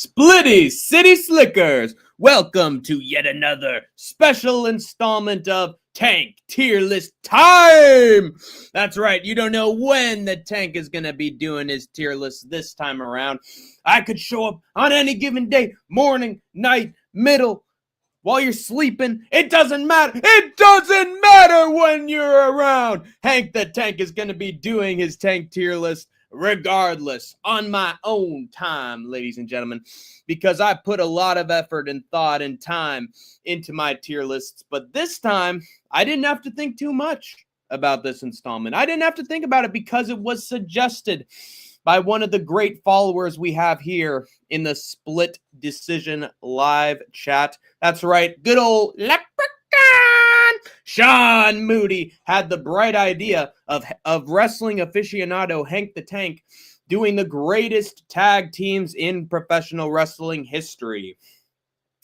Splitty City Slickers. Welcome to yet another special installment of Tank Tier List Time. That's right, you don't know when the Tank is going to be doing his tier list this time around. I could show up on any given day, morning, night, middle, while you're sleeping. It doesn't matter. It doesn't matter when you're around. Hank the Tank is going to be doing his Tank tier list regardless, on my own time, ladies and gentlemen, because I put a lot of effort and thought and time into my tier lists. But this time, I didn't have to think too much about this installment. I didn't have to think about it because it was suggested by one of the great followers we have here in the Split Decision live chat. That's right, good old Leprechaun Sean Moody had the bright idea of wrestling aficionado Hank the Tank doing the greatest tag teams in professional wrestling history.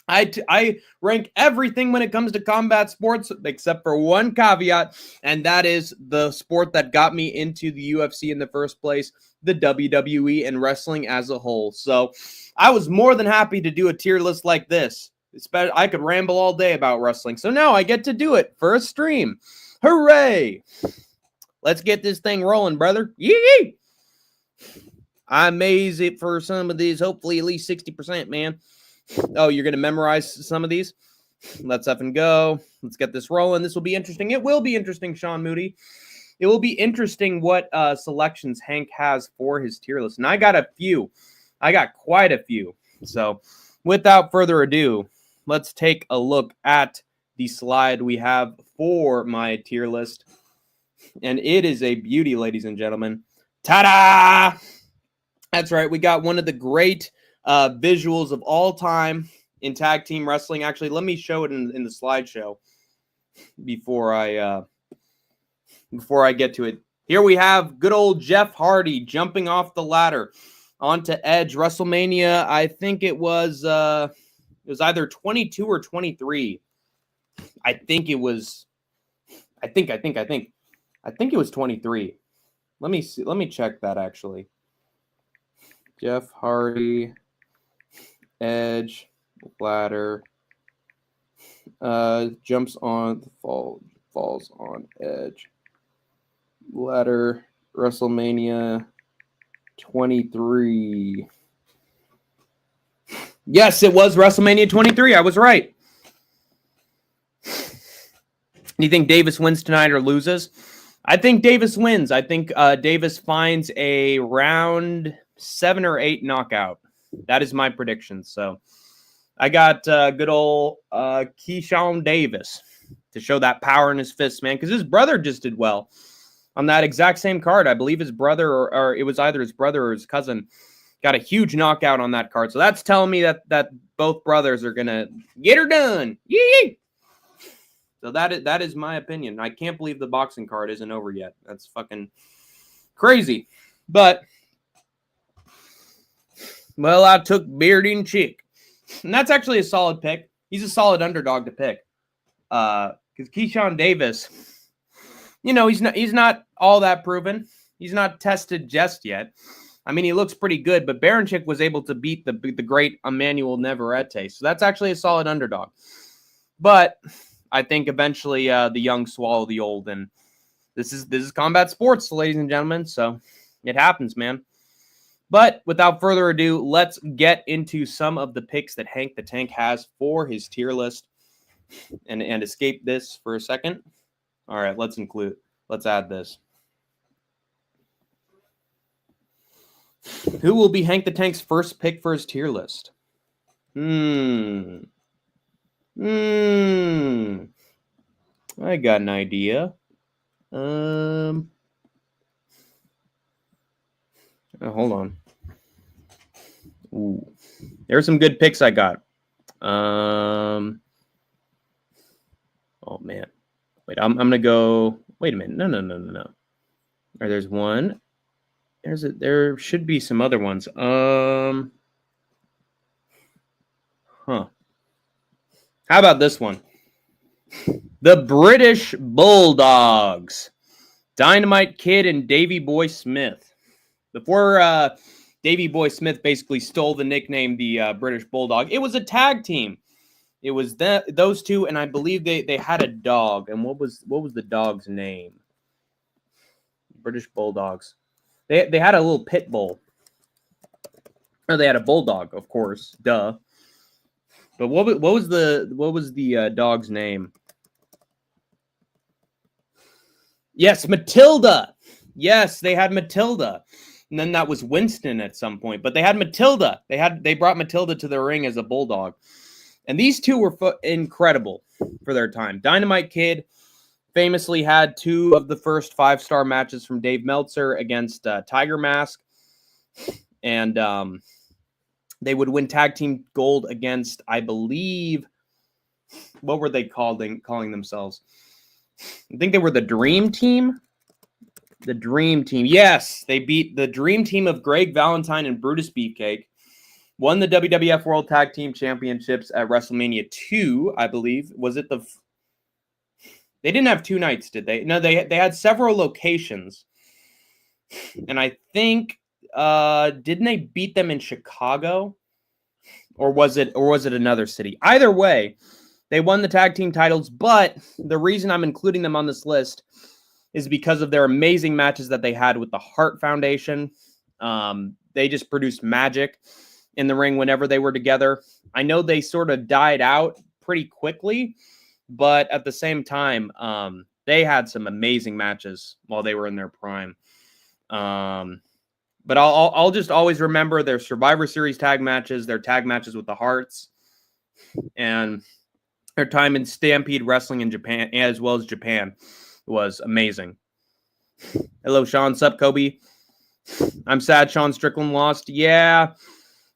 I rank everything when it comes to combat sports except for one caveat, and that is the sport that got me into the UFC in the first place, the WWE and wrestling as a whole. So I was more than happy to do a tier list like this. I could ramble all day about wrestling, so now I get to do it for a stream. Hooray! Let's get this thing rolling, brother. Yee! I maze it for some of these, hopefully at least 60%, man. Oh, you're going to memorize some of these? Let's effing go. Let's get this rolling. This will be interesting. It will be interesting, Sean Moody. It will be interesting what selections Hank has for his tier list. And I got a few. I got quite a few. So without further ado, let's take a look at the slide we have for my tier list. And it is a beauty, ladies and gentlemen. Ta-da! That's right. We got one of the great visuals of all time in tag team wrestling. Actually, let me show it in the slideshow before I get to it. Here we have good old Jeff Hardy jumping off the ladder onto Edge. WrestleMania, I think it was either 22 or 23. I think it was 23. Let me see. Let me check that actually. Jeff Hardy, Edge, ladder, jumps on, falls on Edge, ladder, WrestleMania 23. Yes, it was WrestleMania 23. I was right. Do you think Davis wins tonight or loses? I think Davis wins. I think Davis finds a round 7 or 8 knockout. That is my prediction. So I got good old Keyshawn Davis to show that power in his fists, man, because his brother just did well on that exact same card. I believe his brother, or it was either his brother or his cousin, got a huge knockout on that card. So that's telling me that both brothers are going to get her done. Yee! So that is my opinion. I can't believe the boxing card isn't over yet. That's fucking crazy. But well, I took Bearding Chick. And that's actually a solid pick. He's a solid underdog to pick. Because Keyshawn Davis, you know, he's not all that proven. He's not tested just yet. I mean, he looks pretty good, but Baranchik was able to beat the great Emmanuel Navarrete. So that's actually a solid underdog. But I think eventually the young swallow the old. And this is combat sports, ladies and gentlemen. So it happens, man. But without further ado, let's get into some of the picks that Hank the Tank has for his tier list and escape this for a second. All right, let's add this. Who will be Hank the Tank's first pick for his tier list? I got an idea. Hold on. Ooh, there's some good picks I got. Oh man, wait. I'm gonna go. Wait a minute. No. All right, there's one. There should be some other ones. How about this one? The British Bulldogs, Dynamite Kid and Davey Boy Smith. Before Davey Boy Smith basically stole the nickname the British Bulldog. It was a tag team. It was those two, and I believe they had a dog. And what was the dog's name? British Bulldogs. They had a little pit bull. Or they had a bulldog, of course. Duh. But what was the dog's name? Yes, Matilda. Yes, they had Matilda. And then that was Winston at some point. But they had Matilda. They brought Matilda to the ring as a bulldog. And these two were incredible for their time. Dynamite Kid famously had 2 of the first 5-star matches from Dave Meltzer against Tiger Mask. And they would win tag team gold against, I believe, what were they calling themselves? I think they were the Dream Team. The Dream Team. Yes, they beat the Dream Team of Greg Valentine and Brutus Beefcake. Won the WWF World Tag Team Championships at WrestleMania 2, I believe. Was it the... They didn't have 2 nights, did they? No, they had several locations. And I think... didn't they beat them in Chicago? Or was it another city? Either way, they won the tag team titles, but the reason I'm including them on this list is because of their amazing matches that they had with the Hart Foundation. They just produced magic in the ring whenever they were together. I know they sort of died out pretty quickly, but at the same time, they had some amazing matches while they were in their prime. But I'll just always remember their Survivor Series tag matches, their tag matches with the Hearts, and their time in Stampede Wrestling in Japan, as well as Japan, was amazing. Hello, Sean. Sup, Kobe? I'm sad Sean Strickland lost. Yeah,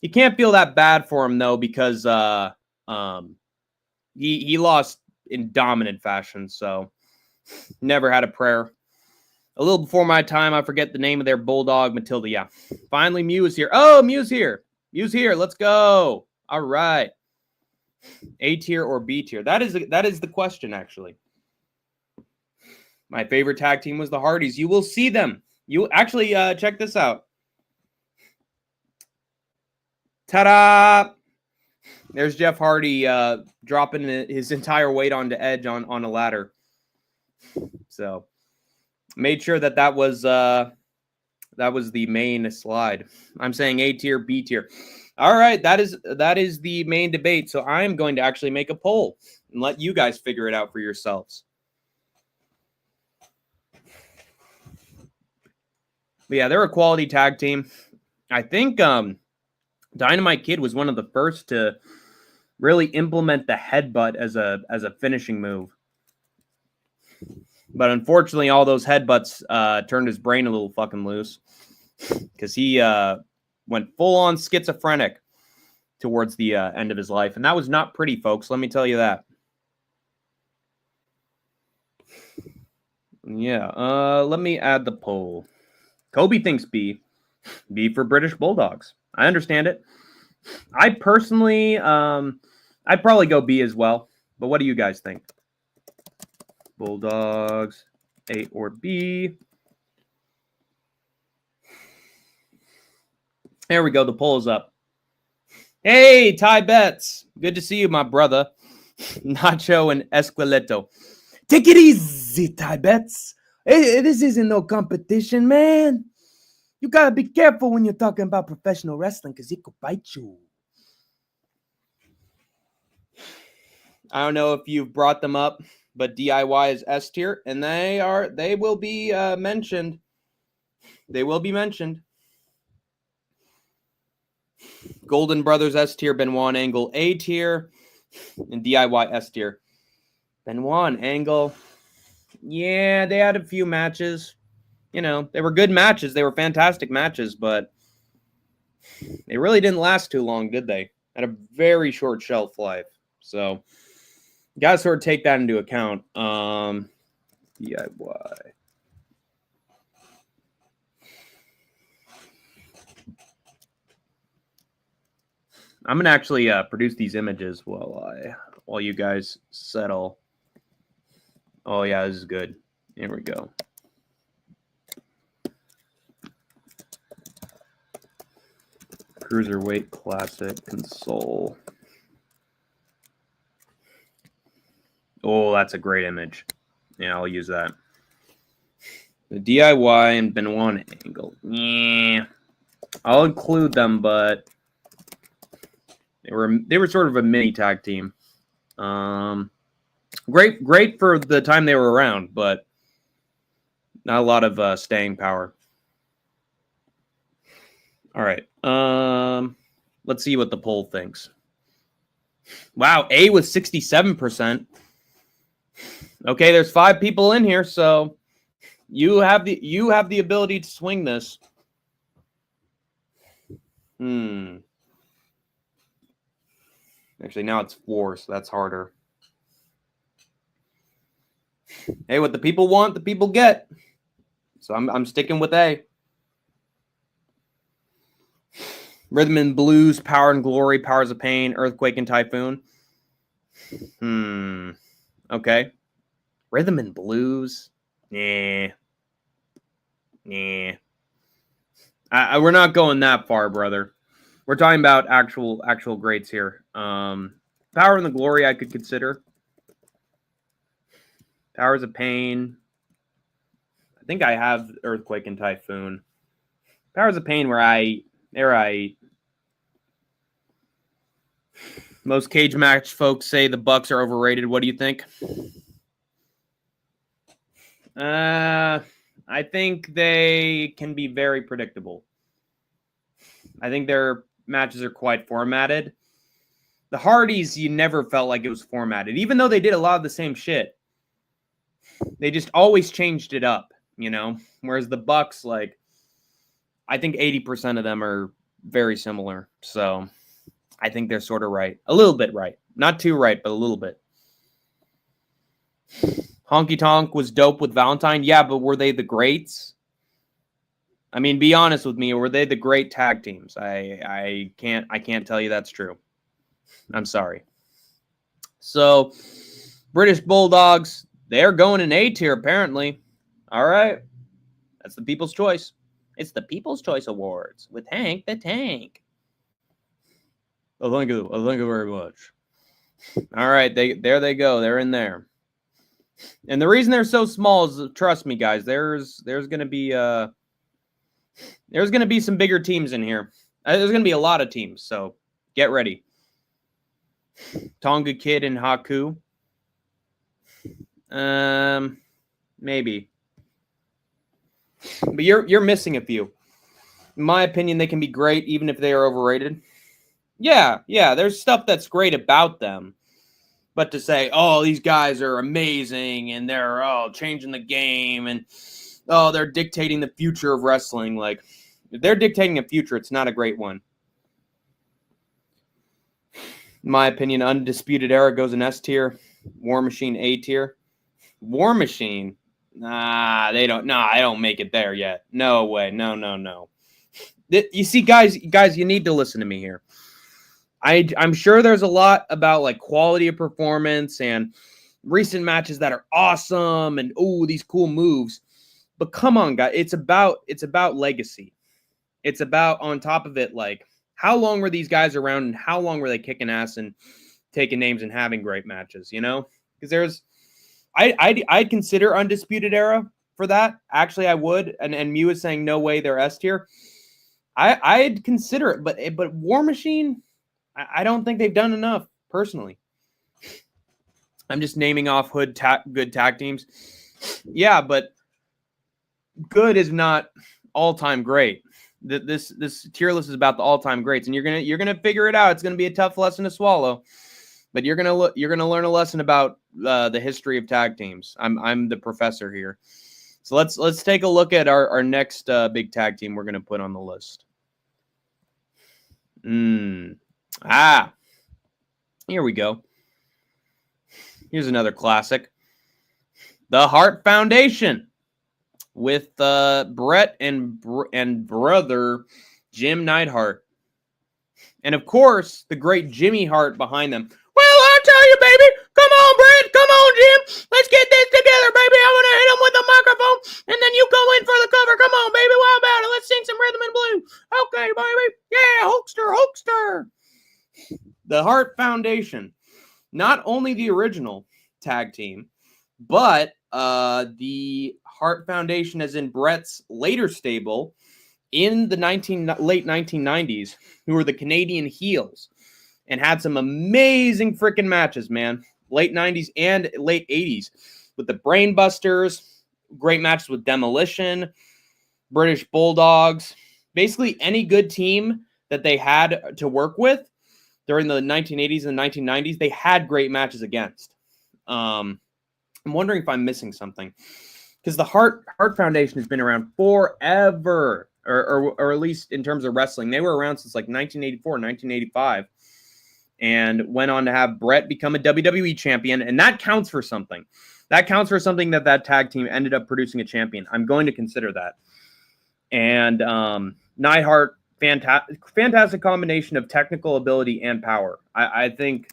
you can't feel that bad for him though, because he lost in dominant fashion. So never had a prayer. A little before my time, I forget the name of their bulldog, Matilda. Yeah, finally Mew is here. Oh, Mew's here. Mew's here. Let's go. All right. A tier or B tier? That is the question, actually. My favorite tag team was the Hardys. You will see them. You actually check this out. Ta-da! There's Jeff Hardy dropping his entire weight onto Edge on a ladder. So made sure that was the main slide. I'm saying A tier, B tier. All right, that is the main debate. So I am going to actually make a poll and let you guys figure it out for yourselves. But yeah, they're a quality tag team. I think Dynamite Kid was one of the first to really implement the headbutt as a finishing move. But unfortunately, all those headbutts turned his brain a little fucking loose because he went full-on schizophrenic towards the end of his life. And that was not pretty, folks. Let me tell you that. Yeah, let me add the poll. Kobe thinks B. B for British Bulldogs. I understand it. I personally, I'd probably go B as well. But what do you guys think? Bulldogs, A or B? There we go. The poll is up. Hey, Ty Betts. Good to see you, my brother. Nacho and Esquileto. Take it easy, Ty Betts. Hey, this isn't no competition, man. You got to be careful when you're talking about professional wrestling because it could bite you. I don't know if you've brought them up, but DIY is S tier, and they will be mentioned. They will be mentioned. Golden Brothers S tier, Benoit and Angle A tier, and DIY S tier. Benoit and Angle, yeah, they had a few matches. You know, they were good matches. They were fantastic matches, but they really didn't last too long, did they? Had a very short shelf life. So, you got to sort of take that into account. DIY. I'm going to actually produce these images while you guys settle. Oh, yeah, this is good. Here we go. Cruiserweight Classic console. Oh, that's a great image. Yeah, I'll use that. The DIY and Benoit angle. Yeah, I'll include them, but they were sort of a mini tag team. Great for the time they were around, but not a lot of staying power. All right. Let's see what the poll thinks. Wow, A with 67%. Okay, there's 5 people in here, so you have the ability to swing this. Actually, now it's 4, so that's harder. Hey, what the people want, the people get. So I'm sticking with A. Rhythm and Blues, Power and Glory, Powers of Pain, Earthquake and Typhoon. Okay. Rhythm and Blues. Nah. We're not going that far, brother. We're talking about actual greats here. Power and the Glory I could consider. Powers of Pain. I think I have Earthquake and Typhoon. Powers of Pain they're right. Most cage match folks say the Bucks are overrated. What do you think? I think they can be very predictable. I think their matches are quite formatted. The Hardys, you never felt like it was formatted, even though they did a lot of the same shit. They just always changed it up, you know? Whereas the Bucks, like, I think 80% of them are very similar. So I think they're sort of right. A little bit right. Not too right, but a little bit. Honky Tonk was dope with Valentine. Yeah, but were they the greats? I mean, be honest with me. Were they the great tag teams? I can't tell you that's true. I'm sorry. So, British Bulldogs, they're going in A tier, apparently. All right. That's the People's Choice. It's the People's Choice Awards with Hank the Tank. Oh, thank you very much. All right, there they go. They're in there. And the reason they're so small is, trust me, guys, there's gonna be some bigger teams in here. There's gonna be a lot of teams, so get ready. Tonga Kid and Haku. Maybe. But you're missing a few. In my opinion, they can be great even if they are overrated. Yeah, there's stuff that's great about them. But to say, oh, these guys are amazing and they're changing the game and they're dictating the future of wrestling. Like, if they're dictating a future, it's not a great one. In my opinion, Undisputed Era goes in S tier. War Machine A tier. War Machine? I don't make it there yet. No way. No. You see, guys, you need to listen to me here. I'm sure there's a lot about like quality of performance and recent matches that are awesome and these cool moves. But come on, guys, it's about legacy. It's about, on top of it, like, how long were these guys around and how long were they kicking ass and taking names and having great matches, you know? Because I'd consider Undisputed Era for that. Actually, I would. And Mew is saying no way they're S tier. I'd consider it, but War Machine, I don't think they've done enough, personally. I'm just naming off good tag teams. Yeah, but good is not all-time great. This tier list is about the all-time greats, and you're gonna figure it out. It's gonna be a tough lesson to swallow, but you're gonna learn a lesson about the history of tag teams. I'm the professor here. So let's take a look at our next big tag team we're gonna put on the list. Here we go. Here's another classic. The Hart Foundation with Brett and brother Jim Neidhart. And of course, the great Jimmy Hart behind them. Well, I'll tell you, baby. Come on, Brett. Come on, Jim. Let's get this together, baby. I'm going to hit him with a microphone, and then you go in for the cover. Come on, baby. How about it? Let's sing some rhythm and blues. Okay, baby. Yeah, Hulkster the Hart Foundation, not only the original tag team, but the Hart Foundation, as in Bret's later stable in the late 1990s, who were the Canadian Heels, and had some amazing freaking matches, man. Late 90s and late 80s with the Brainbusters, great matches with Demolition, British Bulldogs, basically any good team that they had to work with during the 1980s and 1990s, they had great matches against. I'm wondering if I'm missing something, because the Hart Foundation has been around forever, or at least in terms of wrestling. They were around since like 1984, 1985, and went on to have Bret become a WWE champion, and that counts for something. That counts for something that tag team ended up producing a champion. I'm going to consider that. And Neidhart, fantastic combination of technical ability and power. I think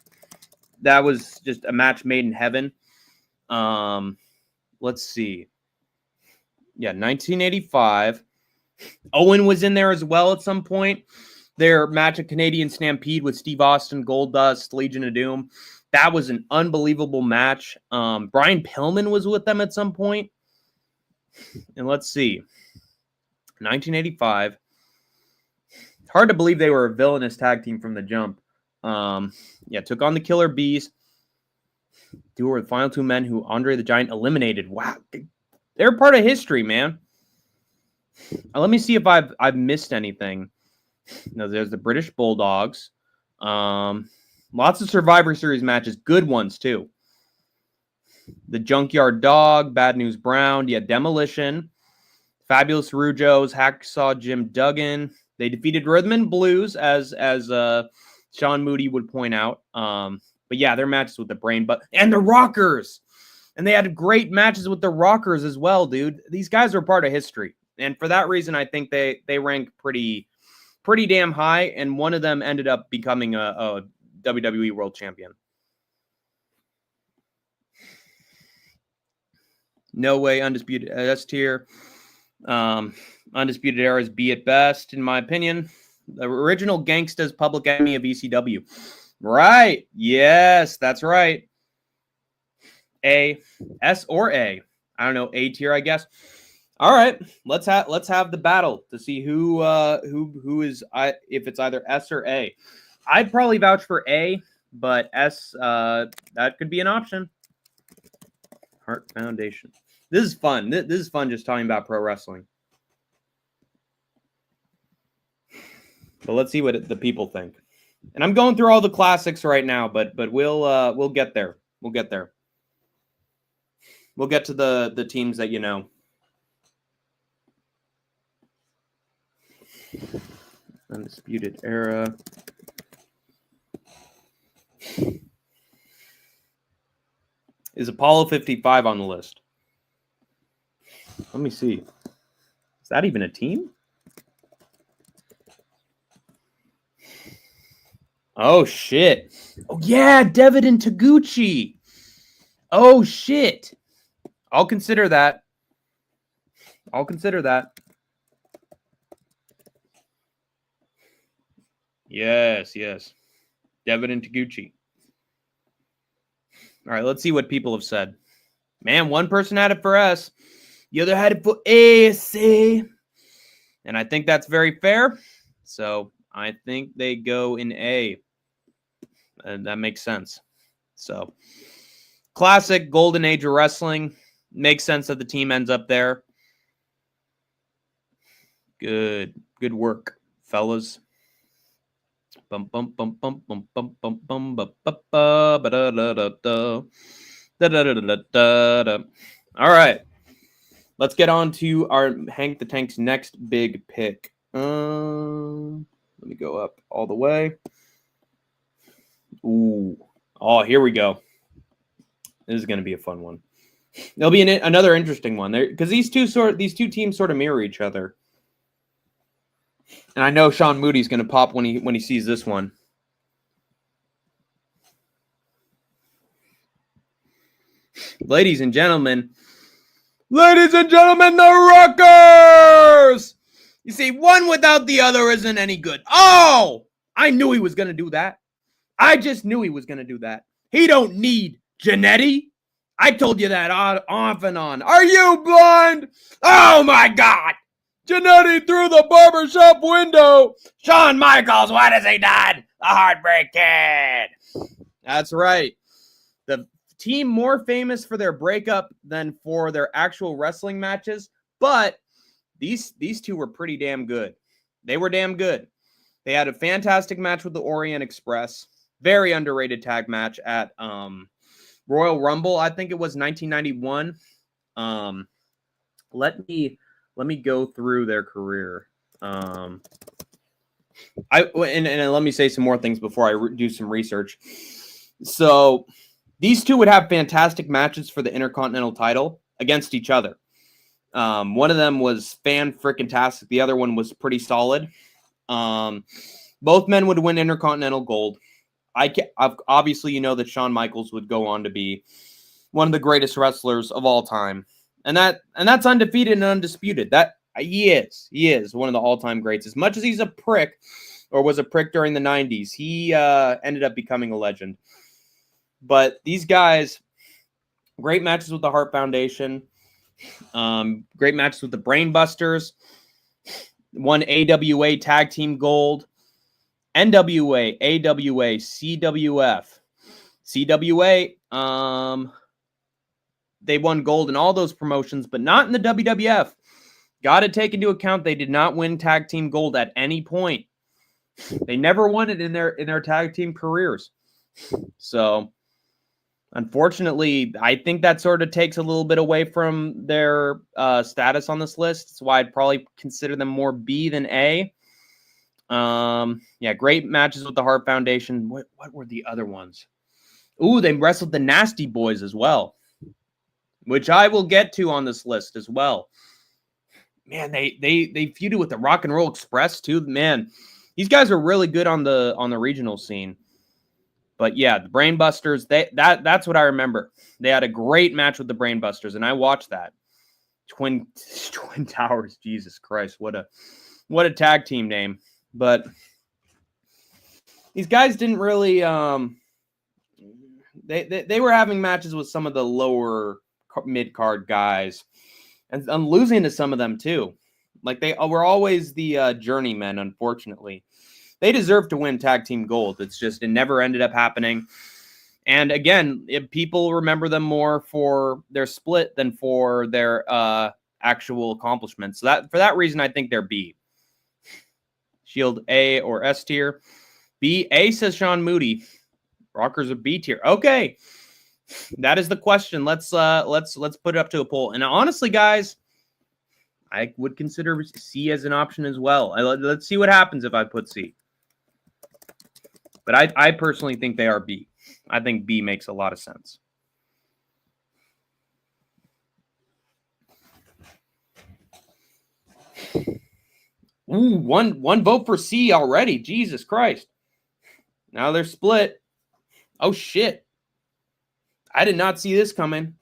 that was just a match made in heaven. Let's see. Yeah, 1985. Owen was in there as well at some point. Their match at Canadian Stampede with Steve Austin, Goldust, Legion of Doom. That was an unbelievable match. Brian Pillman was with them at some point. And let's see. 1985. Hard to believe they were a villainous tag team from the jump. Took on the Killer Bees. They were the final two men who Andre the Giant eliminated. Wow. They're part of history, man. Let me see if I've missed anything. No, there's the British Bulldogs. Lots of Survivor Series matches. Good ones, too. The Junkyard Dog, Bad News Brown. Yeah, Demolition. Fabulous Rujos, Hacksaw Jim Duggan. They defeated Rhythm and Blues, as Sean Moody would point out. But yeah, their matches with the and the Rockers. And they had great matches with the Rockers as well, dude. These guys are part of history. And for that reason, I think they rank pretty damn high. And one of them ended up becoming a WWE World Champion. No Way, Undisputed S tier. Undisputed Era is B at best, in my opinion. The original Gangsta's Public Enemy of ECW. Right. Yes, that's right. A, S or A. I don't know, A tier, I guess. All right, let's have the battle to see who is if it's either S or A. I'd probably vouch for A, but S that could be an option. Hart Foundation. This is fun. This is fun just talking about pro wrestling. But let's see what the people think. And I'm going through all the classics right now, but we'll get there. We'll get there. We'll get to the teams that you know. Undisputed Era. Is Apollo 55 on the list? Let me see. Is that even a team? Oh, shit. Oh, yeah, Devitt and Taguchi. Oh, shit. I'll consider that. Yes. Devitt and Taguchi. All right, let's see what people have said. Man, one person had it for S. The other had it for A, C. And I think that's very fair. So I think they go in A. And that makes sense. So classic golden age of wrestling. Makes sense that the team ends up there. Good work, fellas. Bum bum bum bum bum bum bum bum ba ba ba ba da da da da da da da da da. All right, let's get on to our Hank the Tank's next big pick. Let me go up all the way. Ooh, oh, here we go. This is going to be a fun one. There'll be another interesting one there because these two teams sort of mirror each other. And I know Sean Moody's going to pop when he sees this one. Ladies and gentlemen, the Rockers! You see, one without the other isn't any good. Oh! I knew he was going to do that. I just knew he was going to do that. He don't need Jannetty. I told you that off and on. Are you blind? Oh, my God. Jannetty through the barbershop window. Shawn Michaels, what has he done? The Heartbreak Kid. That's right. The team more famous for their breakup than for their actual wrestling matches, but these two were pretty damn good. They were damn good. They had a fantastic match with the Orient Express. Very underrated tag match at Royal Rumble. I think it was 1991. Let me go through their career. And let me say some more things before I do some research. So these two would have fantastic matches for the Intercontinental title against each other. One of them was fan-frickin-tastic. The other one was pretty solid. Both men would win Intercontinental gold. Obviously, you know that Shawn Michaels would go on to be one of the greatest wrestlers of all time. And that's undefeated and undisputed. That he is one of the all-time greats. As much as he's a prick, or was a prick during the 90s, he ended up becoming a legend. But these guys, great matches with the Hart Foundation, great matches with the Brainbusters, won AWA Tag Team Gold, NWA, AWA, CWF. CWA, they won gold in all those promotions, but not in the WWF. Got to take into account they did not win tag team gold at any point. They never won it in their tag team careers. So, unfortunately, I think that sort of takes a little bit away from their status on this list. That's why I'd probably consider them more B than A. Yeah, great matches with the Hart Foundation. What were the other ones? Ooh, they wrestled the Nasty Boys as well, which I will get to on this list as well. Man, they feuded with the Rock and Roll Express too. Man, these guys are really good on the regional scene. But yeah, the Brainbusters, that's what I remember. They had a great match with the Brainbusters, and I watched that. Twin Towers, Jesus Christ, what a tag team name. But these guys didn't really they were having matches with some of the lower mid-card guys and losing to some of them too. Like they were always the journeymen, unfortunately. They deserve to win tag team gold. It's just it never ended up happening. And again, people remember them more for their split than for their actual accomplishments. So for that reason, I think they're B. Shield A or S tier. B. A says Sean Moody. Rockers are B tier. Okay, that is the question. Let's put it up to a poll. And honestly, guys, I would consider C as an option as well. Let's see what happens if I put C. But I personally think they are B. I think B makes a lot of sense. Ooh, one vote for C already. Jesus Christ. Now they're split. Oh, shit. I did not see this coming.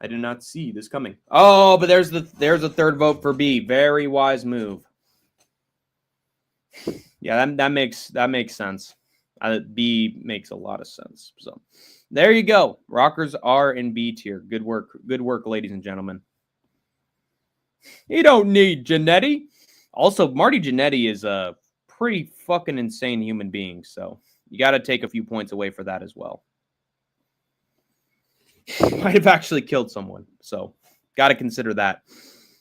I did not see this coming. Oh, but there's a third vote for B. Very wise move. Yeah, that makes sense. B makes a lot of sense. So there you go. Rockers are in B tier. Good work, ladies and gentlemen. You don't need Jannetty. Also, Marty Jannetty is a pretty fucking insane human being. So you got to take a few points away for that as well. Might have actually killed someone. So got to consider that.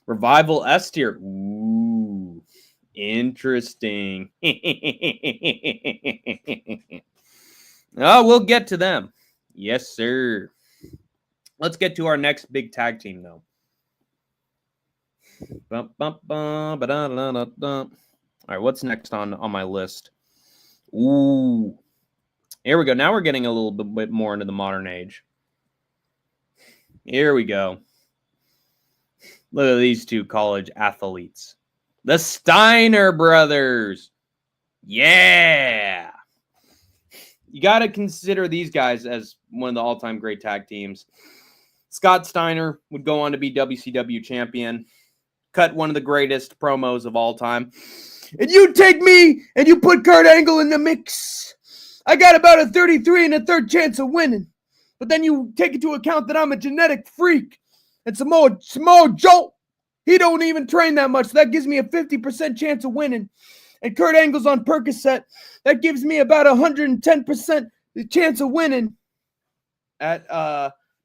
Revival S tier. Ooh. Interesting. Oh, we'll get to them. Yes, sir. Let's get to our next big tag team, though. All right, what's next on my list? Ooh. Here we go. Now we're getting a little bit more into the modern age. Here we go. Look at these two college athletes. The Steiner brothers. Yeah. You got to consider these guys as one of the all-time great tag teams. Scott Steiner would go on to be WCW champion. Cut one of the greatest promos of all time. And you take me and you put Kurt Angle in the mix. I got about a 33 and a third chance of winning. But then you take into account that I'm a genetic freak. And Samoa Joe, he don't even train that much. So that gives me a 50% chance of winning. And Kurt Angle's on Percocet. That gives me about 110% chance of winning. At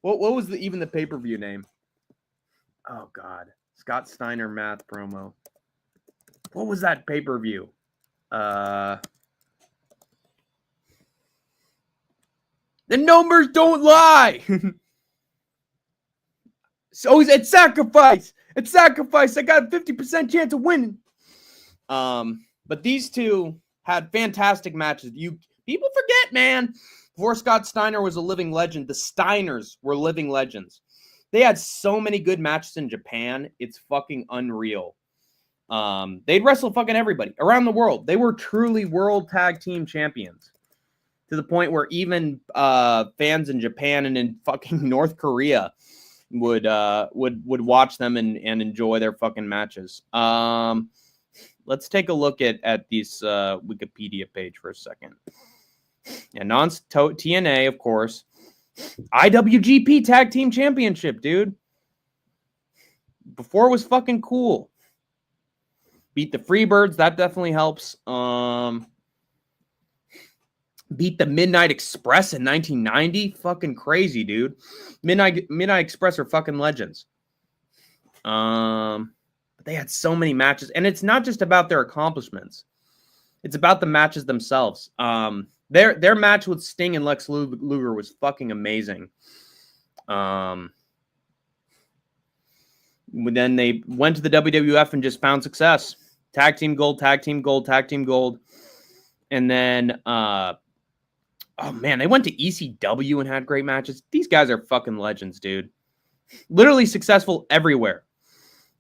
what was even the pay-per-view name? Oh God, Scott Steiner math promo. What was that pay-per-view? The numbers don't lie. So it's Sacrifice. It's Sacrifice. I got a 50% chance of winning. But these two had fantastic matches. People forget, man. Before Scott Steiner was a living legend, the Steiners were living legends. They had so many good matches in Japan. It's fucking unreal. They'd wrestle fucking everybody around the world. They were truly world tag team champions to the point where even fans in Japan and in fucking North Korea would watch them and enjoy their fucking matches. Let's take a look at these Wikipedia page for a second. Yeah, TNA, of course. IWGP Tag Team Championship, dude. Before it was fucking cool. Beat the Freebirds, that definitely helps. Beat the Midnight Express in 1990. Fucking crazy, dude. Midnight Express are fucking legends. But they had so many matches, and it's not just about their accomplishments. It's about the matches themselves. Their match with Sting and Lex Luger was fucking amazing. Then they went to the WWF and just found success. Tag team gold, tag team gold, tag team gold. And then, oh man, they went to ECW and had great matches. These guys are fucking legends, dude. Literally successful everywhere.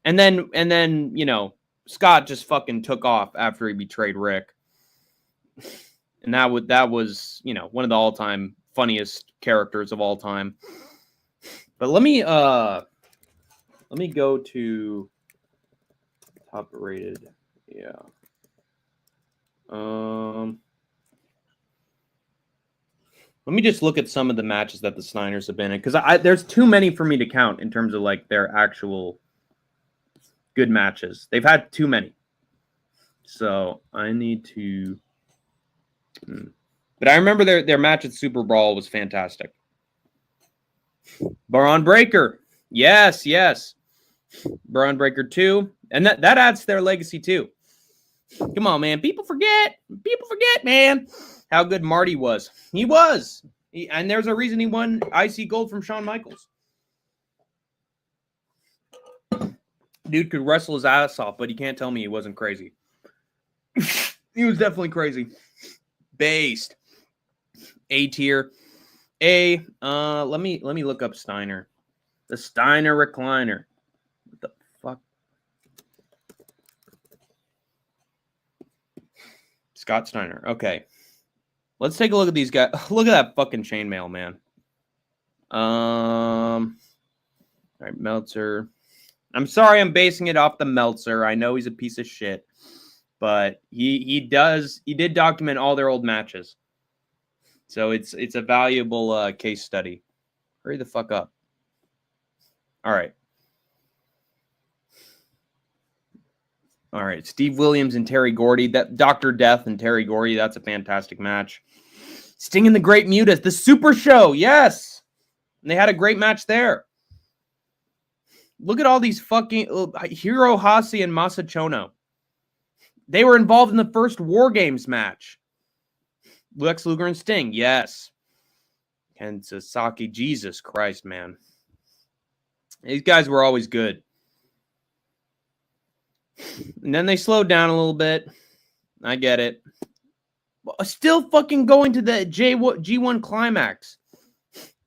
And then, you know, Scott just fucking took off after he betrayed Rick. And that was, you know, one of the all-time funniest characters of all time. But let me go to top rated. Yeah. Let me just look at some of the matches that the Steiners have been in, because there's too many for me to count in terms of like their actual good matches. They've had too many. So I need to. But I remember their match at Super Brawl was fantastic. Braun Breaker. Yes. Braun Breaker 2. And that adds to their legacy too. Come on, man. People forget, man, how good Marty was. He was. And there's a reason he won IC Gold from Shawn Michaels. Dude could wrestle his ass off, but you can't tell me he wasn't crazy. He was definitely crazy. Based. A tier. Let me look up Steiner. The Steiner recliner. What the fuck? Scott Steiner. Okay. Let's take a look at these guys. Look at that fucking chainmail, man. All right, Meltzer. I'm sorry I'm basing it off the Meltzer. I know he's a piece of shit. But he did document all their old matches. So it's a valuable case study. Hurry the fuck up. All right. Steve Williams and Terry Gordy. That Dr. Death and Terry Gordy, that's a fantastic match. Sting and the Great Mutas, the Super Show. Yes. And they had a great match there. Look at all these fucking Hirohashi and Masachono. They were involved in the first War Games match. Lex Luger and Sting, yes. Ken Sasaki, Jesus Christ, man. These guys were always good. And then they slowed down a little bit. I get it. Still fucking going to the G1 Climax.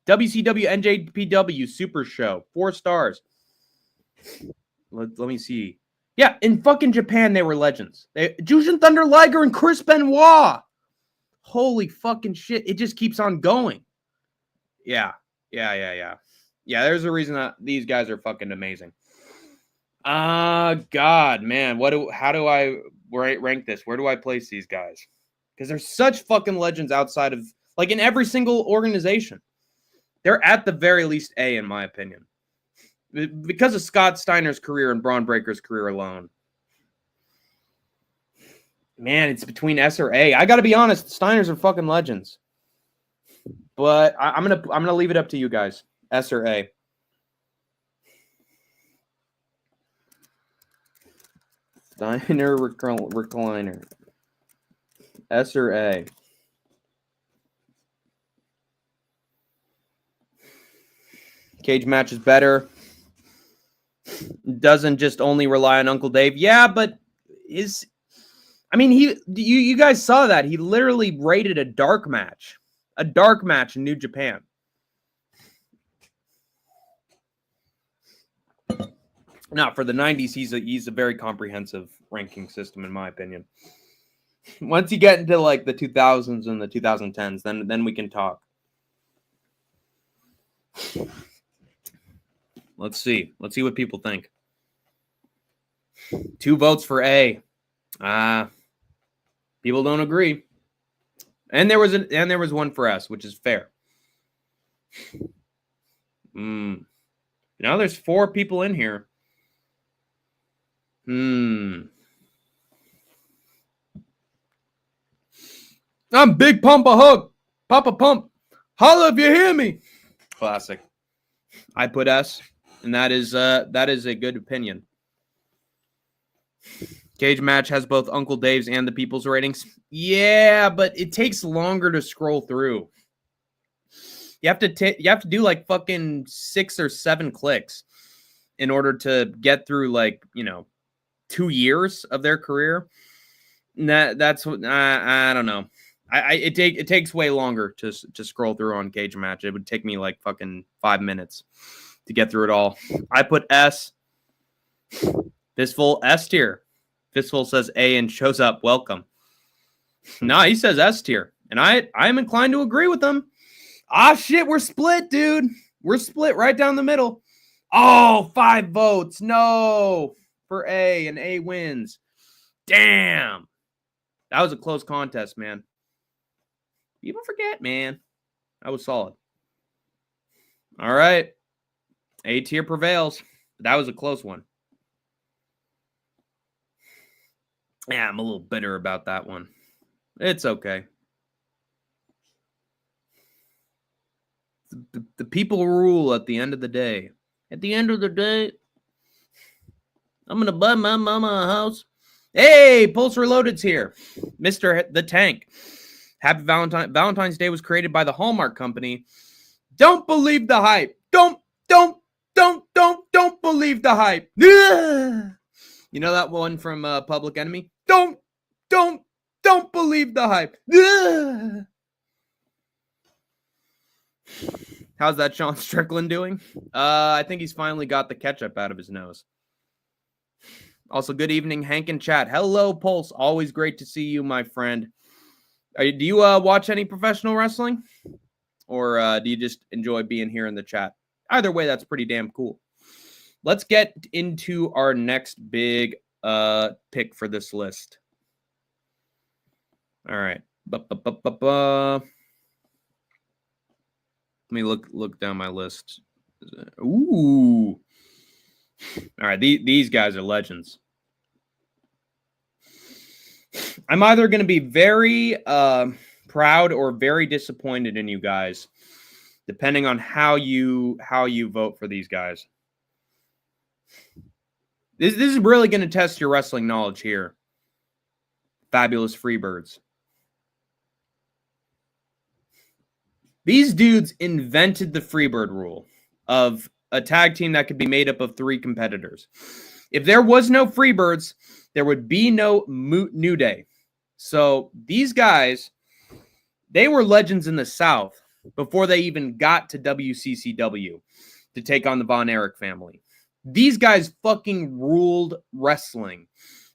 WCW NJPW Super Show. 4 stars. Let me see. Yeah, in fucking Japan, they were legends. Jushin Thunder Liger and Chris Benoit. Holy fucking shit. It just keeps on going. Yeah, there's a reason that these guys are fucking amazing. God, man. How do I rank this? Where do I place these guys? because there's such fucking legends outside of, like, in every single organization. They're at the very least A, in my opinion. Because of Scott Steiner's career and Braun Breaker's career alone. Man, it's between S or A. I got to be honest, the Steiners are fucking legends. But I'm gonna leave it up to you guys. S or A. Steiner recliner. S or A. Cage match is better. Doesn't just only rely on Uncle Dave. Yeah, but you guys saw that. He literally rated a dark match in New Japan. Now, for the 90s, he's a very comprehensive ranking system, in my opinion. Once you get into like the 2000s and the 2010s, then we can talk. Let's see what people think. 2 votes for A. People don't agree. And there was one for S, which is fair. Now there's 4 people in here. I'm Big Pumpa Hug. Papa Pump. Holla if you hear me. Classic. I put S, and that is a good opinion. Cage match has both Uncle Dave's and the People's ratings. Yeah, but it takes longer to scroll through. You have to do like fucking 6 or 7 clicks in order to get through, like, 2 years of their career. That's what I don't know. It takes way longer to scroll through on Cage match. It would take me like fucking 5 minutes to get through it all. I put S. Fistful S tier. Fistful says A and shows up. Welcome. Nah, he says S tier, and I'm inclined to agree with him. Ah, shit, we're split, dude. We're split right down the middle. Oh, 5 votes. No, for A, and A wins. Damn. That was a close contest, man. People forget, man. That was solid. All right. A tier prevails. That was a close one. Yeah, I'm a little bitter about that one. It's okay. The people rule at the end of the day. At the end of the day, I'm going to buy my mama a house. Hey, Pulse Reloaded's here. Mr. The Tank. Happy Valentine's Day was created by the Hallmark Company. Don't believe the hype. Don't believe the hype. You know that one from Public Enemy? Don't believe the hype. How's that Sean Strickland doing? I think he's finally got the ketchup out of his nose. Also, good evening, Hank and chat. Hello, Pulse. Always great to see you, my friend. Do you watch any professional wrestling? Or do you just enjoy being here in the chat? Either way, that's pretty damn cool. Let's get into our next big pick for this list. All right. Let me look down my list. Ooh. All right, these guys are legends. I'm either going to be very proud or very disappointed in you guys, depending on how you vote for these guys. This is really going to test your wrestling knowledge here. Fabulous Freebirds. These dudes invented the Freebird rule of a tag team that could be made up of 3 competitors. If there was no Freebirds, there would be no New Day. So these guys, they were legends in the South before they even got to WCCW to take on the Von Erich family. These guys fucking ruled wrestling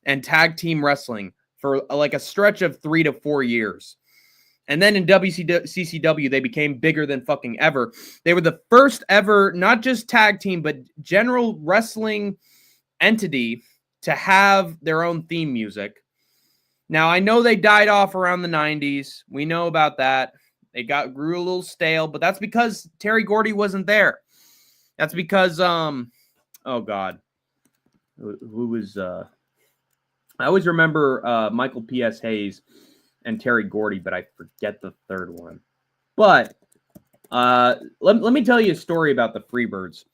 and tag team wrestling for like a stretch of 3 to 4 years. And then in WCCW, they became bigger than fucking ever. They were the first ever, not just tag team, but general wrestling entity to have their own theme music. Now, I know they died off around the 90s. We know about that. They grew a little stale, but that's because Terry Gordy wasn't there. That's because, oh God. Who was, I always remember Michael P.S. Hayes and Terry Gordy, but I forget the third one. But let me tell you a story about the Freebirds.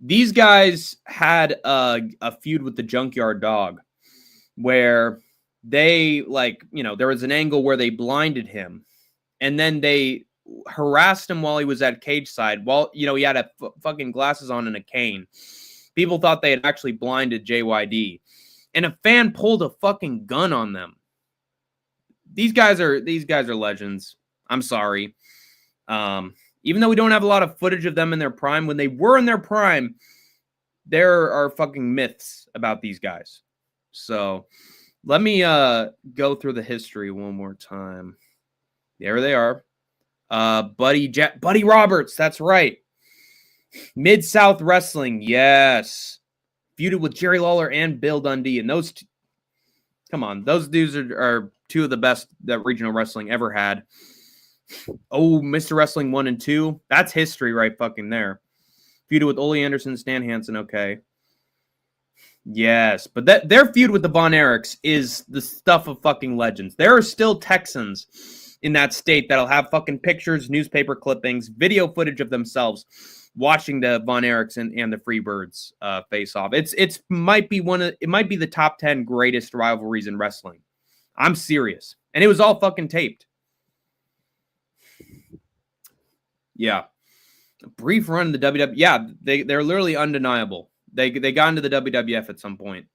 These guys had a feud with the Junkyard Dog where they, like, you know, there was an angle where they blinded him and then they harassed him while he was at cage side. While, you know, he had fucking glasses on and a cane. People thought they had actually blinded JYD. And a fan pulled a fucking gun on them. These guys are legends. I'm sorry. Even though we don't have a lot of footage of them in their prime, when they were in their prime, there are fucking myths about these guys. So let me go through the history one more time. There they are. Buddy Roberts, that's right. Mid-South Wrestling, yes. Feuded with Jerry Lawler and Bill Dundee. And those come on, those dudes are two of the best that regional wrestling ever had. Oh, Mr. Wrestling 1 and 2. That's history right fucking there. Feuded with Ole Anderson, Stan Hansen, okay. Yes, but their feud with the Von Erichs is the stuff of fucking legends. There are still Texans in that state that'll have fucking pictures, newspaper clippings, video footage of themselves watching the Von Erichs and the Freebirds face off. It might be the top 10 greatest rivalries in wrestling. I'm serious. And it was all fucking taped. Yeah. A brief run in the WWF. Yeah, they're literally undeniable. They got into the WWF at some point.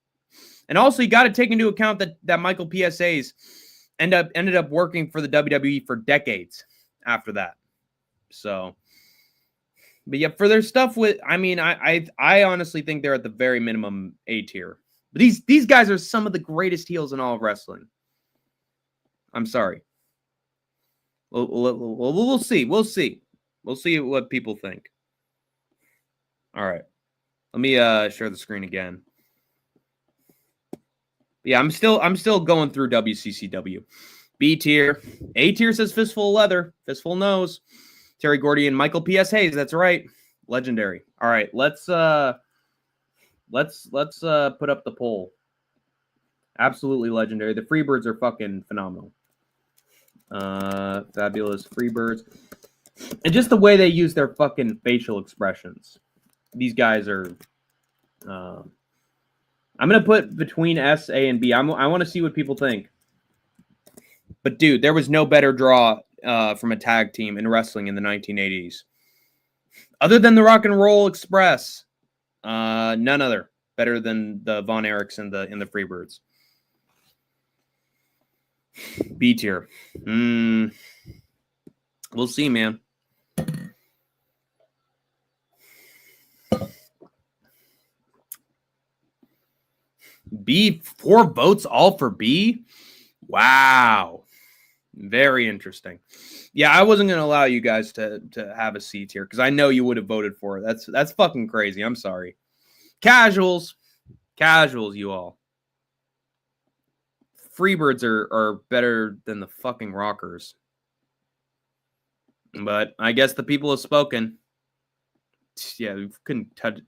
And also, you got to take into account that Michael PSAs ended up working for the WWE for decades after that. So, but yeah, for their stuff with, I mean, I honestly think they're at the very minimum A tier. But these guys are some of the greatest heels in all of wrestling. I'm sorry. We'll see. We'll see. We'll see what people think. All right. Let me share the screen again. Yeah, I'm still going through WCCW. B tier. A tier says Fistful of Leather. Fistful Nose. Terry Gordy and Michael P.S. Hayes. That's right. Legendary. All right, let's put up the poll. Absolutely legendary. The Freebirds are fucking phenomenal. Fabulous Freebirds. And just the way they use their fucking facial expressions. These guys are... I'm going to put between S, A, and B. I want to see what people think. But, dude, there was no better draw from a tag team in wrestling in the 1980s. Other than the Rock and Roll Express, none other better than the Von Erichs and the Freebirds. B tier. We'll see, man. B, 4 votes all for B? Wow. Very interesting. Yeah, I wasn't going to allow you guys to have a C tier because I know you would have voted for it. That's fucking crazy. I'm sorry. Casuals, you all. Freebirds are better than the fucking Rockers. But I guess the people have spoken. Yeah, we couldn't touch...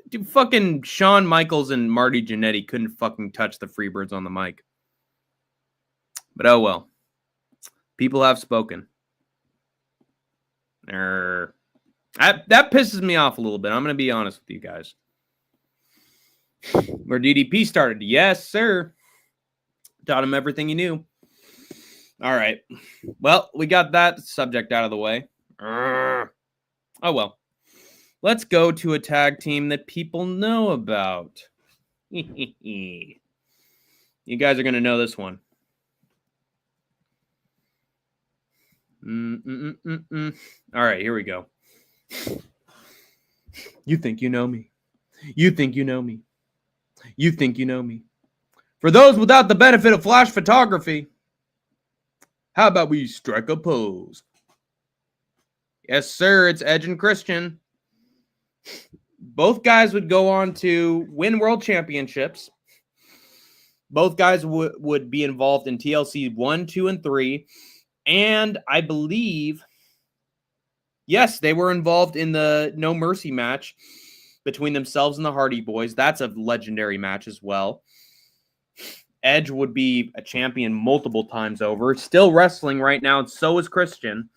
Dude, fucking Shawn Michaels and Marty Jannetty couldn't fucking touch the Freebirds on the mic. But oh well. People have spoken. That pisses me off a little bit. I'm going to be honest with you guys. Where DDP started. Yes, sir. Taught him everything he knew. All right. Well, we got that subject out of the way. Oh, well. Let's go to a tag team that people know about. You guys are going to know this one. All right, here we go. You think you know me. You think you know me. You think you know me. For those without the benefit of flash photography, how about we strike a pose? Yes, sir, it's Edge and Christian. Both guys would go on to win world championships. Both guys would be involved in TLC 1, 2, and 3. And I believe, yes, they were involved in the No Mercy match between themselves and the Hardy Boys. That's a legendary match as well. Edge would be a champion multiple times over. Still wrestling right now, and so is Christian.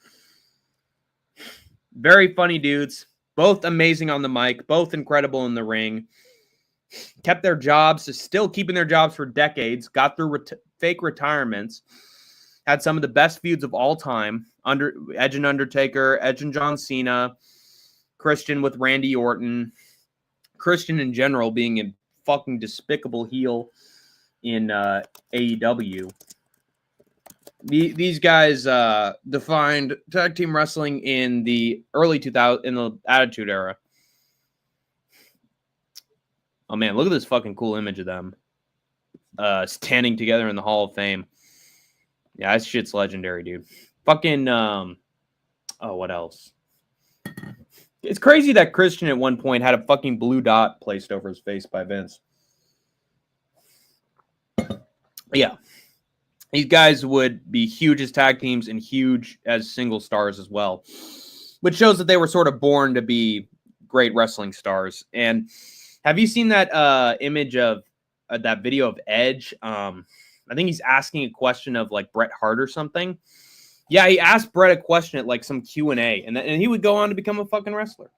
Very funny dudes. Both amazing on the mic. Both incredible in the ring. Kept their jobs. Still keeping their jobs for decades. Got through fake retirements. Had some of the best feuds of all time. Edge and Undertaker. Edge and John Cena. Christian with Randy Orton. Christian in general being a fucking despicable heel in AEW. These guys defined tag team wrestling in the early 2000s, in the Attitude Era. Oh man, look at this fucking cool image of them standing together in the Hall of Fame. Yeah, that shit's legendary, dude. Fucking what else? It's crazy that Christian at one point had a fucking blue dot placed over his face by Vince. Yeah. These guys would be huge as tag teams and huge as single stars as well, which shows that they were sort of born to be great wrestling stars. And have you seen that image of that video of Edge? I think he's asking a question of like Bret Hart or something. Yeah, he asked Bret a question at like some Q&A, and he would go on to become a fucking wrestler.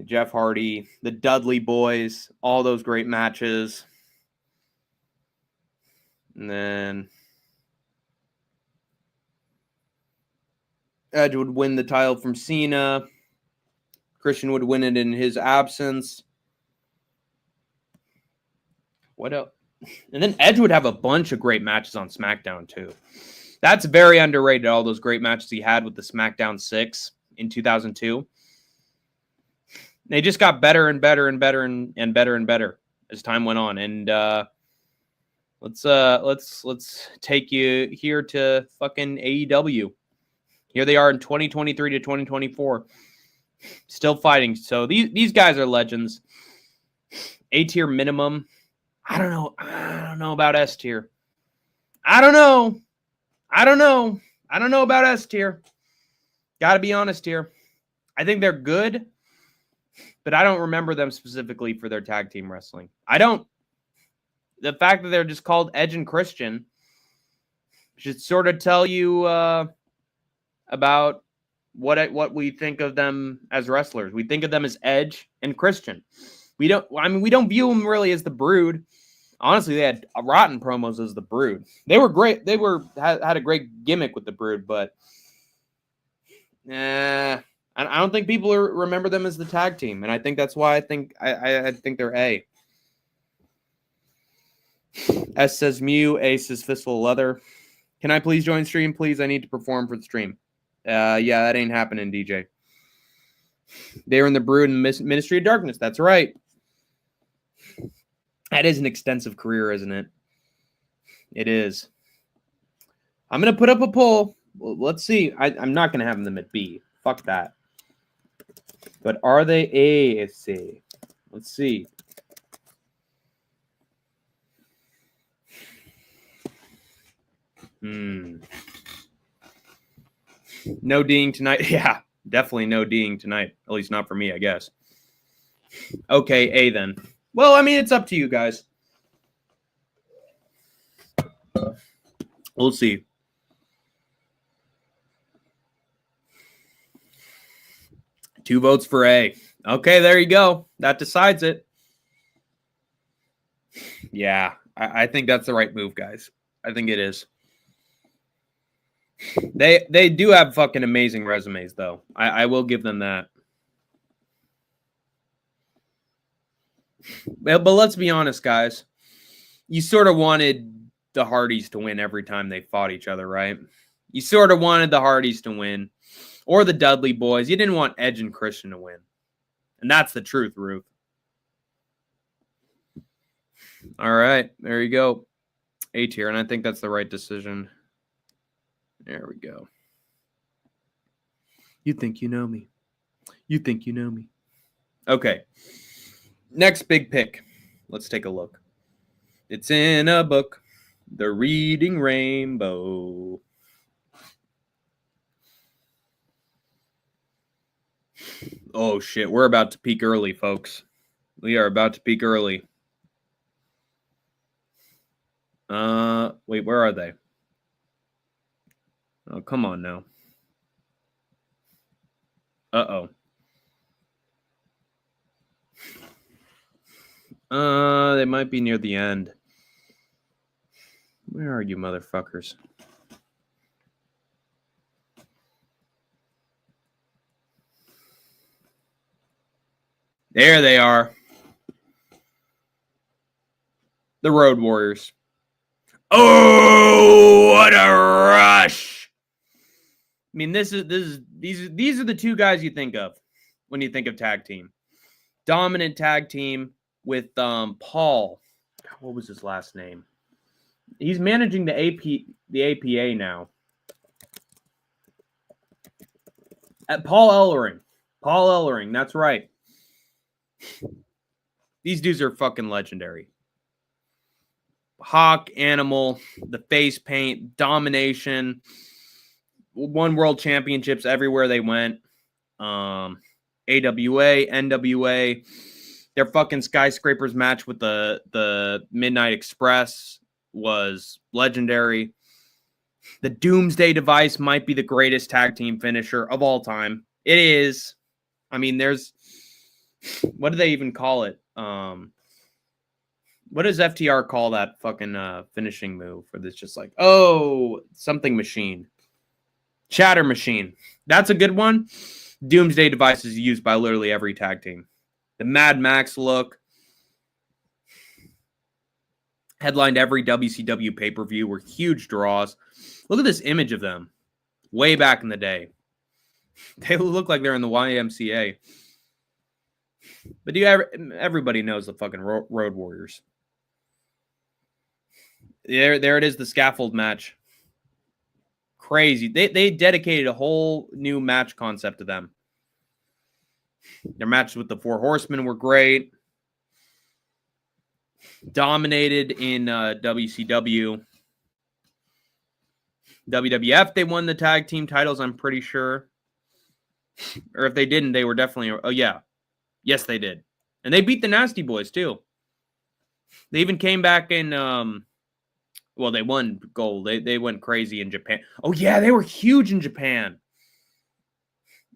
Jeff Hardy, the Dudley Boys, all those great matches. And then Edge would win the title from Cena. Christian would win it in his absence. What else? And then Edge would have a bunch of great matches on SmackDown, too. That's very underrated, all those great matches he had with the SmackDown 6 in 2002. They just got better and better and better and better and better as time went on. And let's take you here to fucking AEW. Here they are in 2023 to 2024. Still fighting. So these guys are legends. A tier minimum. I don't know about S tier. I don't know about S tier. Gotta be honest here. I think they're good, but I don't remember them specifically for their tag team wrestling. I don't. The fact that they're just called Edge and Christian should sort of tell you about what we think of them as wrestlers. We think of them as Edge and Christian. We don't view them really as the Brood. Honestly, they had rotten promos as the Brood. They were great. They had a great gimmick with the Brood, but I don't think people remember them as the tag team, and I think that's why I think they're A. S says Mew. A says Fistful of Leather. Can I please join stream? Please, I need to perform for the stream. Yeah, that ain't happening, DJ. They were in the Brood and Ministry of Darkness. That's right. That is an extensive career, isn't it? It is. I'm going to put up a poll. Well, let's see. I'm not going to have them at B. Fuck that. But are they A? Let's see. Let's see. No D'ing tonight. Yeah, definitely no D'ing tonight. At least not for me, I guess. Okay, A then. Well, I mean, it's up to you guys. We'll see. Two votes for A. Okay, there you go. That decides it. Yeah, I think that's the right move, guys. I think it is. They do have fucking amazing resumes, though. I will give them that. But let's be honest, guys. You sort of wanted the Hardys to win every time they fought each other, right? You sort of wanted the Hardys to win. Or the Dudley Boys. You didn't want Edge and Christian to win. And that's the truth, Ruth. All right. There you go. A tier. And I think that's the right decision. There we go. You think you know me. You think you know me. Okay. Next big pick. Let's take a look. It's in a book, The Reading Rainbow. Oh, shit. We're about to peak early, folks. We are about to peak early. Wait, where are they? Oh, come on now. Uh-oh. They might be near the end. Where are you, motherfuckers? There they are. The Road Warriors. Oh, what a rush! I mean, these are the two guys you think of when you think of tag team. Dominant tag team with Paul. What was his last name? He's managing the APA now. At Paul Ellering. Paul Ellering, that's right. These dudes are fucking legendary. Hawk, Animal, the face paint, domination, won world championships everywhere they went. AWA, NWA, their fucking skyscrapers match with the Midnight Express was legendary. The Doomsday Device might be the greatest tag team finisher of all time. It is. I mean, there's, what do they even call it? What does FTR call that fucking finishing move? Where it's just like, oh, something machine. Chatter machine. That's a good one. Doomsday Device is used by literally every tag team. The Mad Max look. Headlined every WCW pay-per-view. Were huge draws. Look at this image of them. Way back in the day. They look like they're in the YMCA. But everybody knows the fucking Road Warriors. There it is, the scaffold match. Crazy. They dedicated a whole new match concept to them. Their matches with the Four Horsemen were great. Dominated in WCW. WWF, they won the tag team titles, I'm pretty sure. Or if they didn't, they were definitely... Oh, yeah. Yes, they did. And they beat the Nasty Boys, too. They even came back in... well, they won gold. They went crazy in Japan. Oh, yeah, they were huge in Japan.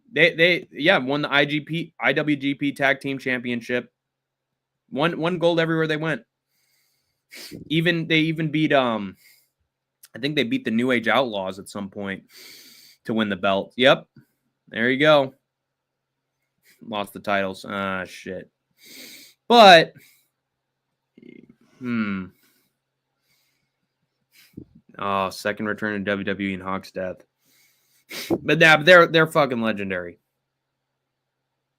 They won the IWGP Tag Team Championship. Won gold everywhere they went. They even beat I think they beat the New Age Outlaws at some point to win the belt. Yep. There you go. Lost the titles. Shit. But oh, second return to WWE and Hawk's death. But yeah, they're fucking legendary.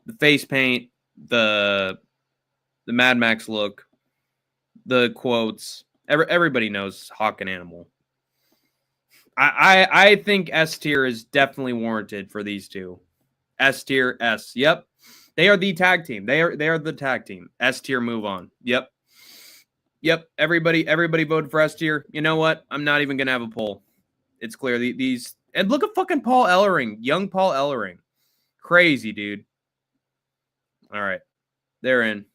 The face paint, the Mad Max look, the quotes. Everybody knows Hawk and Animal. I think S tier is definitely warranted for these two. S tier, S. Yep. They are the tag team. They are the tag team. S tier, move on. Yep. Everybody voted for S tier. You know what? I'm not even gonna have a poll. It's clear these. And look at fucking Paul Ellering, young Paul Ellering, crazy dude. All right, they're in.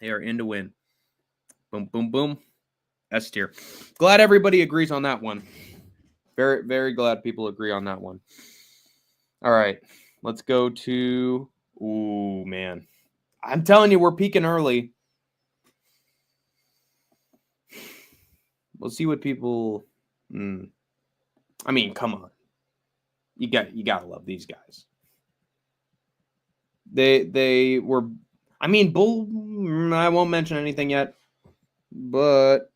They are in to win. Boom, boom, boom. S tier. Glad everybody agrees on that one. Very, very glad people agree on that one. All right, let's go to. Ooh, man. I'm telling you, we're peaking early. We'll see what people. I mean, come on. You gotta love these guys. They were. I mean, I won't mention anything yet, but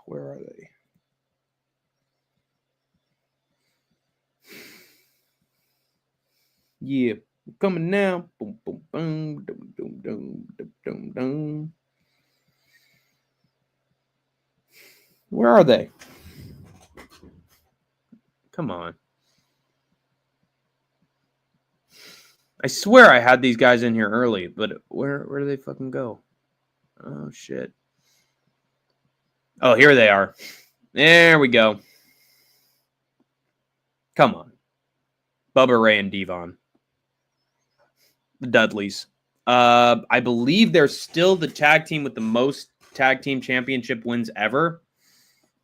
where are they? Yeah, coming now. Boom, boom, boom, dum, dum, dum, dum, dum, dum. Where are they? Come on. I swear I had these guys in here early, but where do they fucking go? Oh, shit. Oh, here they are. There we go. Come on. Bubba Ray and Devon. The Dudleys. I believe they're still the tag team with the most tag team championship wins ever.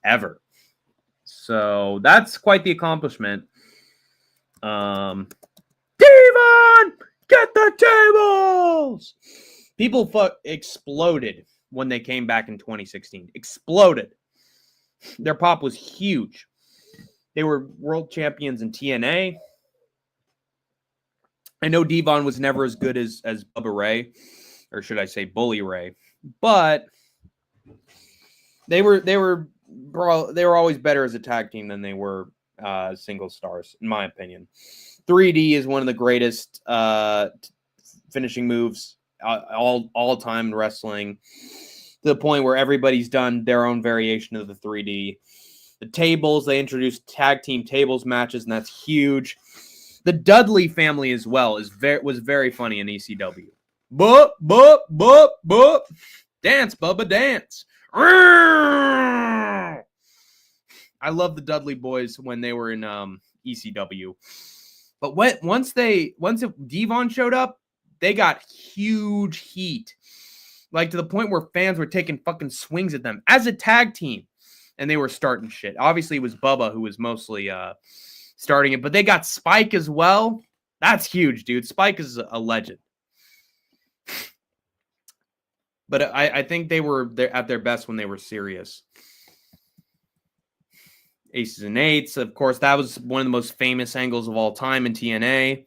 Ever. So that's quite the accomplishment. Devon, get the tables! People exploded when they came back in 2016. Exploded. Their pop was huge. They were world champions in TNA. I know Devon was never as good as Bubba Ray, or should I say Bully Ray, but they were always better as a tag team than they were single stars, in my opinion. 3D is one of the greatest finishing moves all time in wrestling, to the point where everybody's done their own variation of the 3D. The tables, they introduced tag team tables matches, and that's huge. The Dudley family as well was very funny in ECW. Bup, bup, bup, bup. Dance, Bubba, dance. I love the Dudley boys when they were in ECW. But once Devon showed up, they got huge heat. Like, to the point where fans were taking fucking swings at them as a tag team. And they were starting shit. Obviously, it was Bubba who was mostly starting it. But they got Spike as well. That's huge, dude. Spike is a legend. But I think they were at their best when they were serious. Aces and Eights. Of course, that was one of the most famous angles of all time in TNA.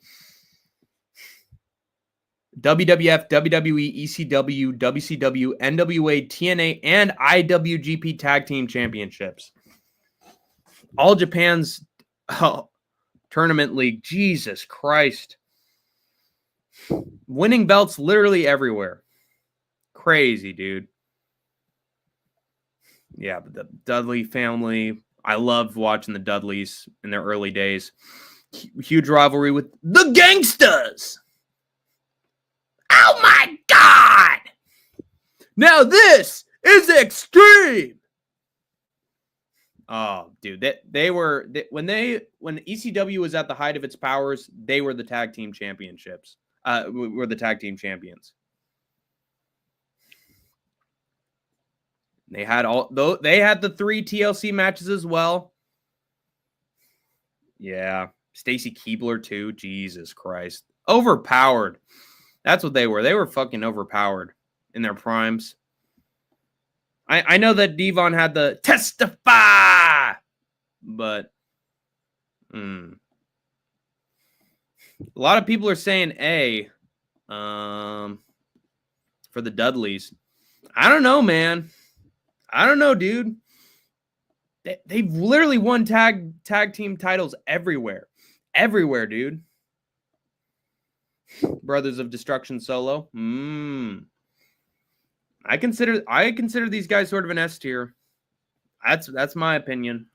WWF, WWE, ECW, WCW, NWA, TNA, and IWGP Tag Team Championships. All Japan's tournament league. Jesus Christ. Winning belts literally everywhere. Crazy, dude. Yeah, but the Dudley family. I loved watching the Dudleys in their early days. Huge rivalry with the Gangstas. Oh my God! Now this is extreme. Oh, dude, when ECW was at the height of its powers, they were the tag team championships. Were the tag team champions. They had the 3 TLC matches as well. Yeah, Stacy Keibler too. Jesus Christ, overpowered. That's what they were. They were fucking overpowered in their primes. I know that Devon had the testify, but a lot of people are saying A for the Dudleys. I don't know, man. I don't know, dude. They've literally won tag team titles everywhere. Everywhere, dude. Brothers of Destruction solo. I consider these guys sort of an S tier. That's my opinion.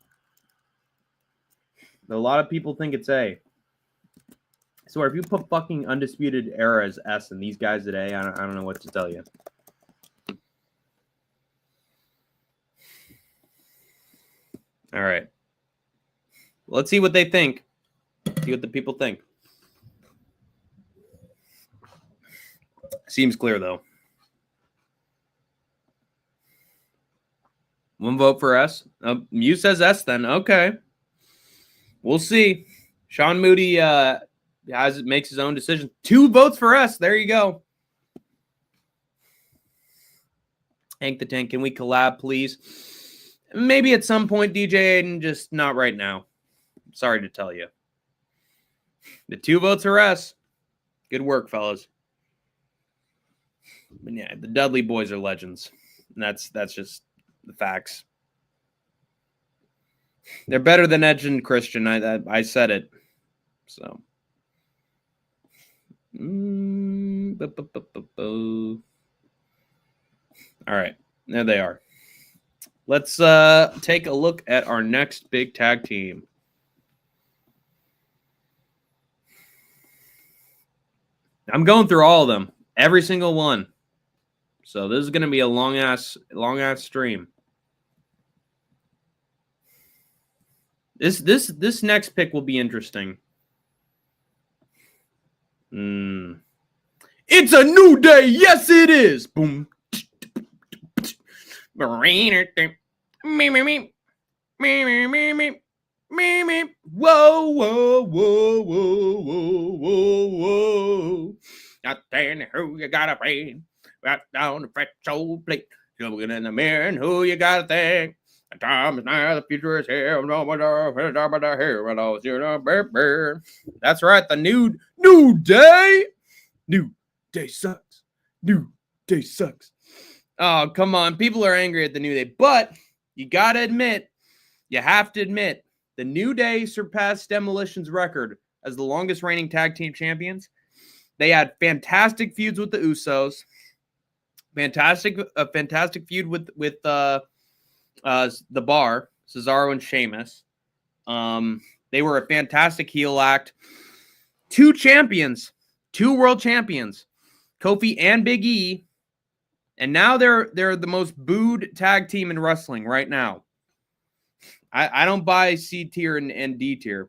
But a lot of people think it's A. So if you put fucking Undisputed Era as S and these guys at A, I don't know what to tell you. All right. Let's see what they think. See what the people think. Seems clear, though. One vote for S. Mew says S, then. Okay. We'll see. Sean Moody makes his own decision. 2 votes for S. There you go. Hank the Tank, can we collab, please? Maybe at some point, DJ Aiden, just not right now. Sorry to tell you. The 2 votes are S. Good work, fellas. But yeah, the Dudley boys are legends. And that's just the facts. They're better than Edge and Christian. I said it. So. All right. There they are. Let's take a look at our next big tag team. I'm going through all of them. Every single one. So this is going to be a long ass stream. This next pick will be interesting. It's a new day. Yes, it is. Boom. Whoa, whoa, whoa, whoa, whoa, whoa, whoa. Out there in the who you gotta pray. Right down the fresh old plate. Looking in the mirror and who you gotta thank. The time is now, the future is here. That's right, the new day. New day sucks. New day sucks. Oh, come on. People are angry at the New Day. But you got to admit, you have to admit, the New Day surpassed Demolition's record as the longest reigning tag team champions. They had fantastic feuds with the Usos. Fantastic feud with the Bar, Cesaro and Sheamus. They were a fantastic heel act. Two world champions, Kofi and Big E. And now they're the most booed tag team in wrestling right now. I don't buy C tier and D tier.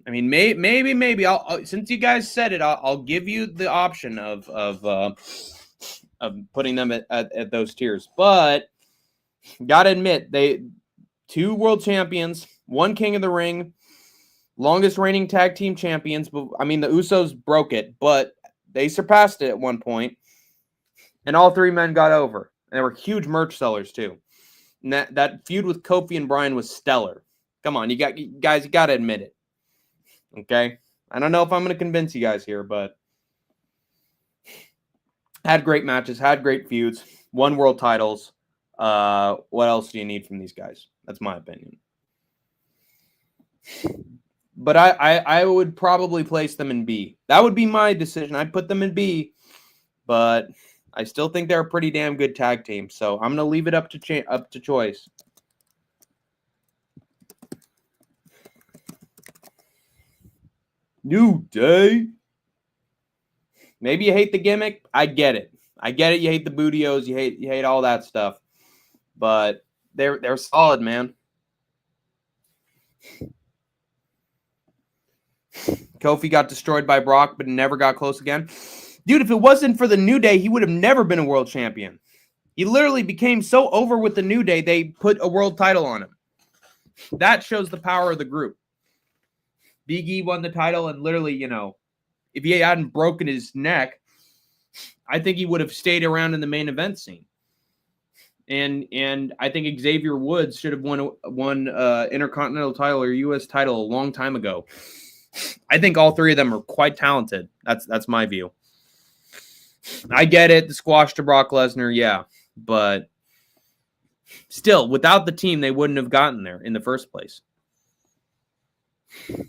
I mean, maybe I'll since you guys said it, I'll give you the option of putting them at those tiers. But gotta admit, they 2 world champions, 1 King of the Ring, longest reigning tag team champions. I mean, the Usos broke it, but they surpassed it at one point. And all 3 men got over. And they were huge merch sellers, too. And that feud with Kofi and Bryan was stellar. Come on, you guys got to admit it. Okay? I don't know if I'm going to convince you guys here, but had great matches, had great feuds, won world titles. What else do you need from these guys? That's my opinion. But I would probably place them in B. That would be my decision. I'd put them in B, but I still think they're a pretty damn good tag team. So I'm going to leave it up to choice. New Day. Maybe you hate the gimmick. I get it. You hate the bootios. You hate all that stuff. But they're solid, man. Kofi got destroyed by Brock, but never got close again. Dude, if it wasn't for the New Day, he would have never been a world champion. He literally became so over with the New Day, they put a world title on him. That shows the power of the group. Big E won the title, and literally, if he hadn't broken his neck, I think he would have stayed around in the main event scene. And I think Xavier Woods should have won Intercontinental title or U.S. title a long time ago. I think all 3 of them are quite talented. That's my view. I get it, the squash to Brock Lesnar, yeah. But still, without the team, they wouldn't have gotten there in the first place.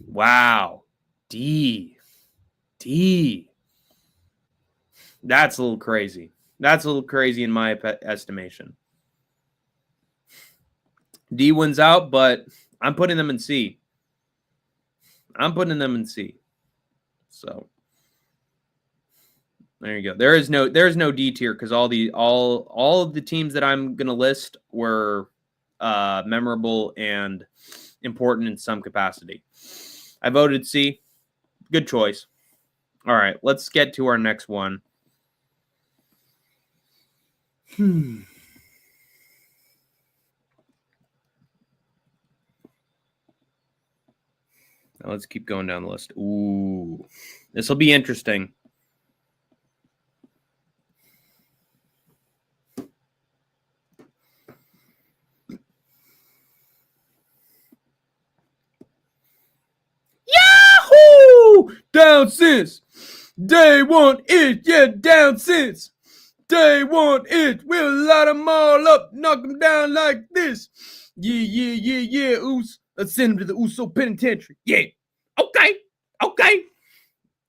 Wow. D. That's a little crazy. That's a little crazy in my estimation. D wins out, but I'm putting them in C. So there you go. There's no D tier because all of the teams that I'm gonna list were memorable and important in some capacity. I voted C. Good choice. All right, let's get to our next one. Now let's keep going down the list. Ooh, this will be interesting. Yahoo! Down since day one is down since day one is. We'll light them all up, knock them down like this. Yeah, Oos. Let's send him to the Uso Penitentiary. Yeah. Okay.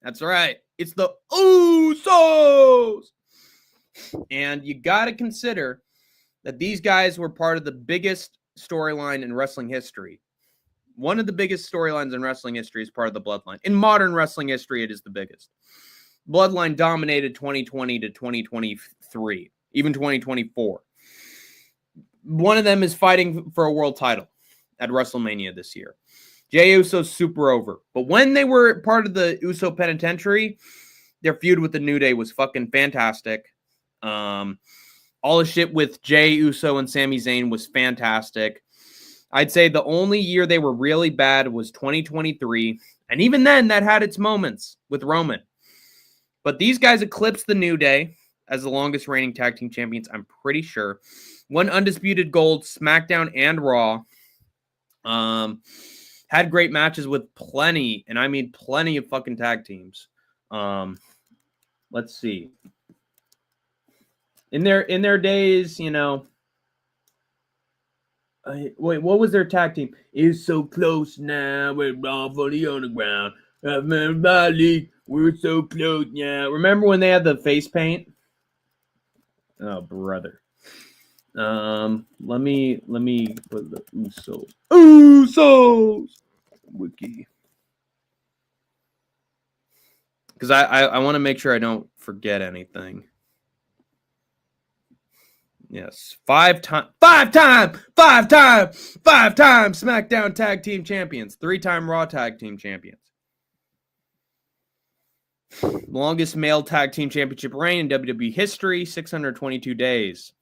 That's right. It's the Usos. And you got to consider that these guys were part of the biggest storyline in wrestling history. One of the biggest storylines in wrestling history is part of the Bloodline. In modern wrestling history, it is the biggest. Bloodline dominated 2020 to 2023, even 2024. One of them is fighting for a world title at WrestleMania this year. Jey Uso's super over. But when they were part of the Uso Penitentiary, their feud with the New Day was fucking fantastic. All the shit with Jey Uso and Sami Zayn was fantastic. I'd say the only year they were really bad was 2023. And even then, that had its moments with Roman. But these guys eclipsed the New Day as the longest reigning tag team champions, I'm pretty sure. Won undisputed gold, SmackDown and Raw. Had great matches with plenty, and I mean plenty of fucking tag teams. Let's see. In their days, you know. Wait, what was their tag team? It's so close now. We're all fully on the ground. We're so close now. Remember when they had the face paint? Oh, brother. Let me put the Usos wiki, because I want to make sure I don't forget anything. Yes, five-time SmackDown Tag Team Champions, 3-time Raw Tag Team Champions. Longest male Tag Team Championship reign in WWE history, 622 days.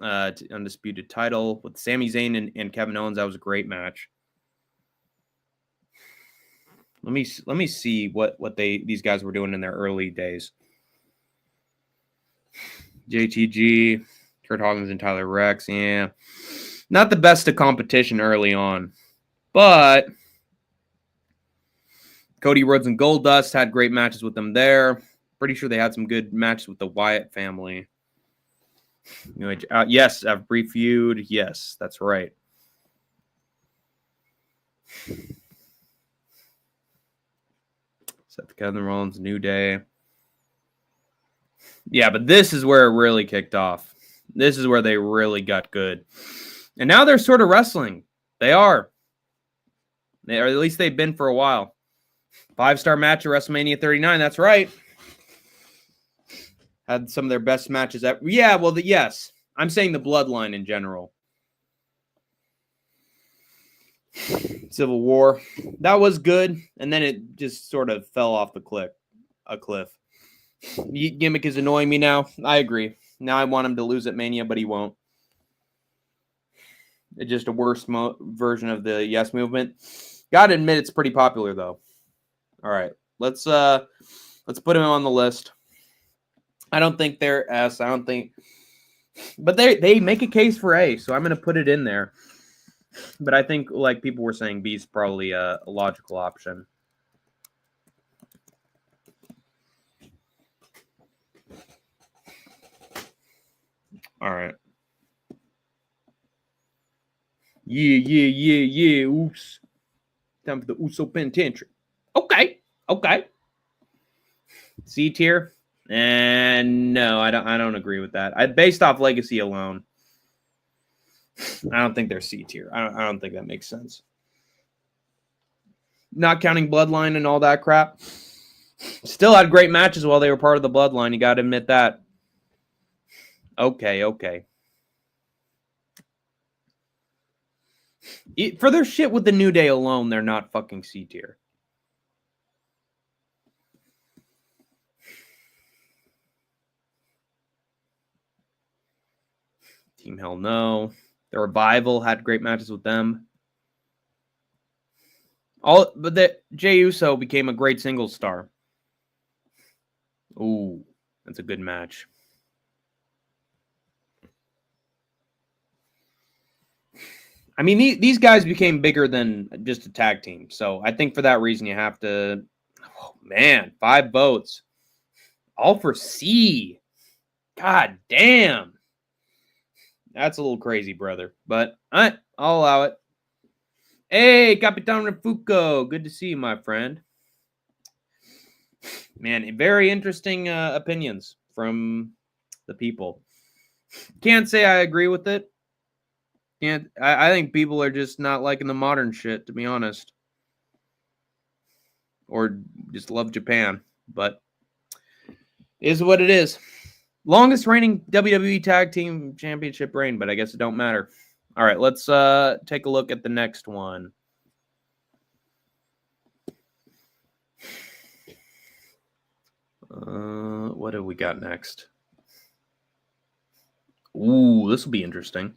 Undisputed title with Sami Zayn and Kevin Owens. That was a great match. Let me see what these guys were doing in their early days. JTG, Kurt Hawkins and Tyler Rex. Yeah, not the best of competition early on, but Cody Rhodes and Goldust had great matches with them there. Pretty sure they had some good matches with the Wyatt family. Yes, a brief feud. Yes, that's right. Seth Kevin Rollins, New Day. Yeah, but this is where it really kicked off. This is where they really got good. And now they're sort of wrestling. They are. Or at least they've been for a while. 5-star match at WrestleMania 39. That's right. Had some of their best matches. Yes. I'm saying the Bloodline in general. Civil War. That was good. And then it just sort of fell off a cliff. Gimmick is annoying me now. I agree. Now I want him to lose at Mania, but he won't. It's just a worse version of the Yes Movement. Gotta admit, it's pretty popular though. All right, let's put him on the list. I don't think they're S. I don't think, but they make a case for A, so I'm gonna put it in there. But I think, like people were saying, B is probably a logical option. All right. Yeah. Oops. Time for the Uso Penitentiary. Okay. C tier? And no, I don't agree with that. Based off legacy alone, I don't think they're C tier. I don't think that makes sense. Not counting Bloodline and all that crap. Still had great matches while they were part of the Bloodline. You got to admit that. Okay. For their shit with the New Day alone, they're not fucking C tier. Team Hell No. The Revival had great matches with them. But Jey Uso became a great singles star. Ooh, that's a good match. I mean, these guys became bigger than just a tag team. So I think for that reason, you have to... Oh, man, 5 votes. All for C. God damn. That's a little crazy, brother. But I'll allow it. Hey, Capitan Refuco. Good to see you, my friend. Man, very interesting opinions from the people. Can't say I agree with it. I think people are just not liking the modern shit, to be honest. or just love Japan. But it is what it is. Longest reigning WWE Tag Team Championship reign, but I guess it don't matter. All right, let's take a look at the next one. What have we got next? Ooh, this will be interesting.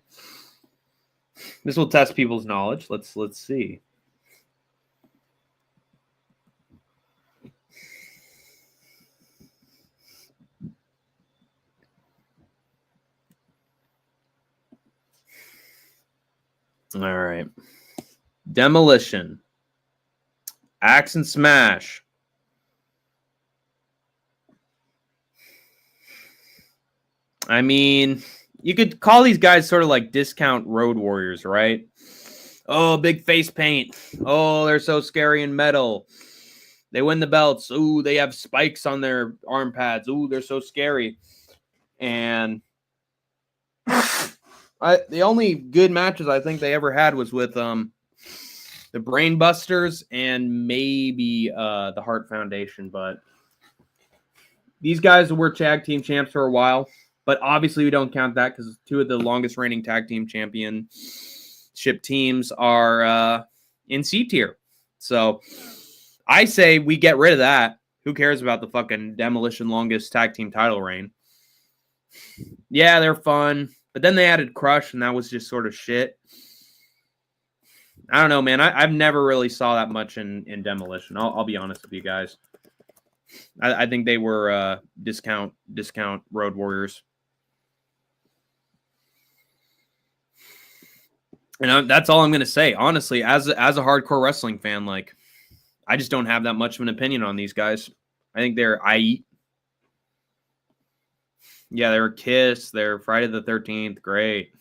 This will test people's knowledge. Let's see. All right. Demolition. Axe and Smash. I mean, you could call these guys sort of like discount Road Warriors, right? Oh, big face paint. Oh, they're so scary in metal. They win the belts. Ooh, they have spikes on their arm pads. Ooh, they're so scary. And the only good matches I think they ever had was with the Brainbusters and maybe the Hart Foundation. But these guys were tag team champs for a while. But obviously we don't count that because two of the longest reigning tag team championship teams are in C tier. So I say we get rid of that. Who cares about the fucking Demolition longest tag team title reign? Yeah, they're fun. But then they added Crush, and that was just sort of shit. I don't know, man. I've never really saw that much in Demolition. I'll be honest with you guys. I think they were discount Road Warriors. And that's all I'm going to say. Honestly, as a hardcore wrestling fan, like, I just don't have that much of an opinion on these guys. I think they're Yeah, they were Kiss. They're Friday the 13th. Great.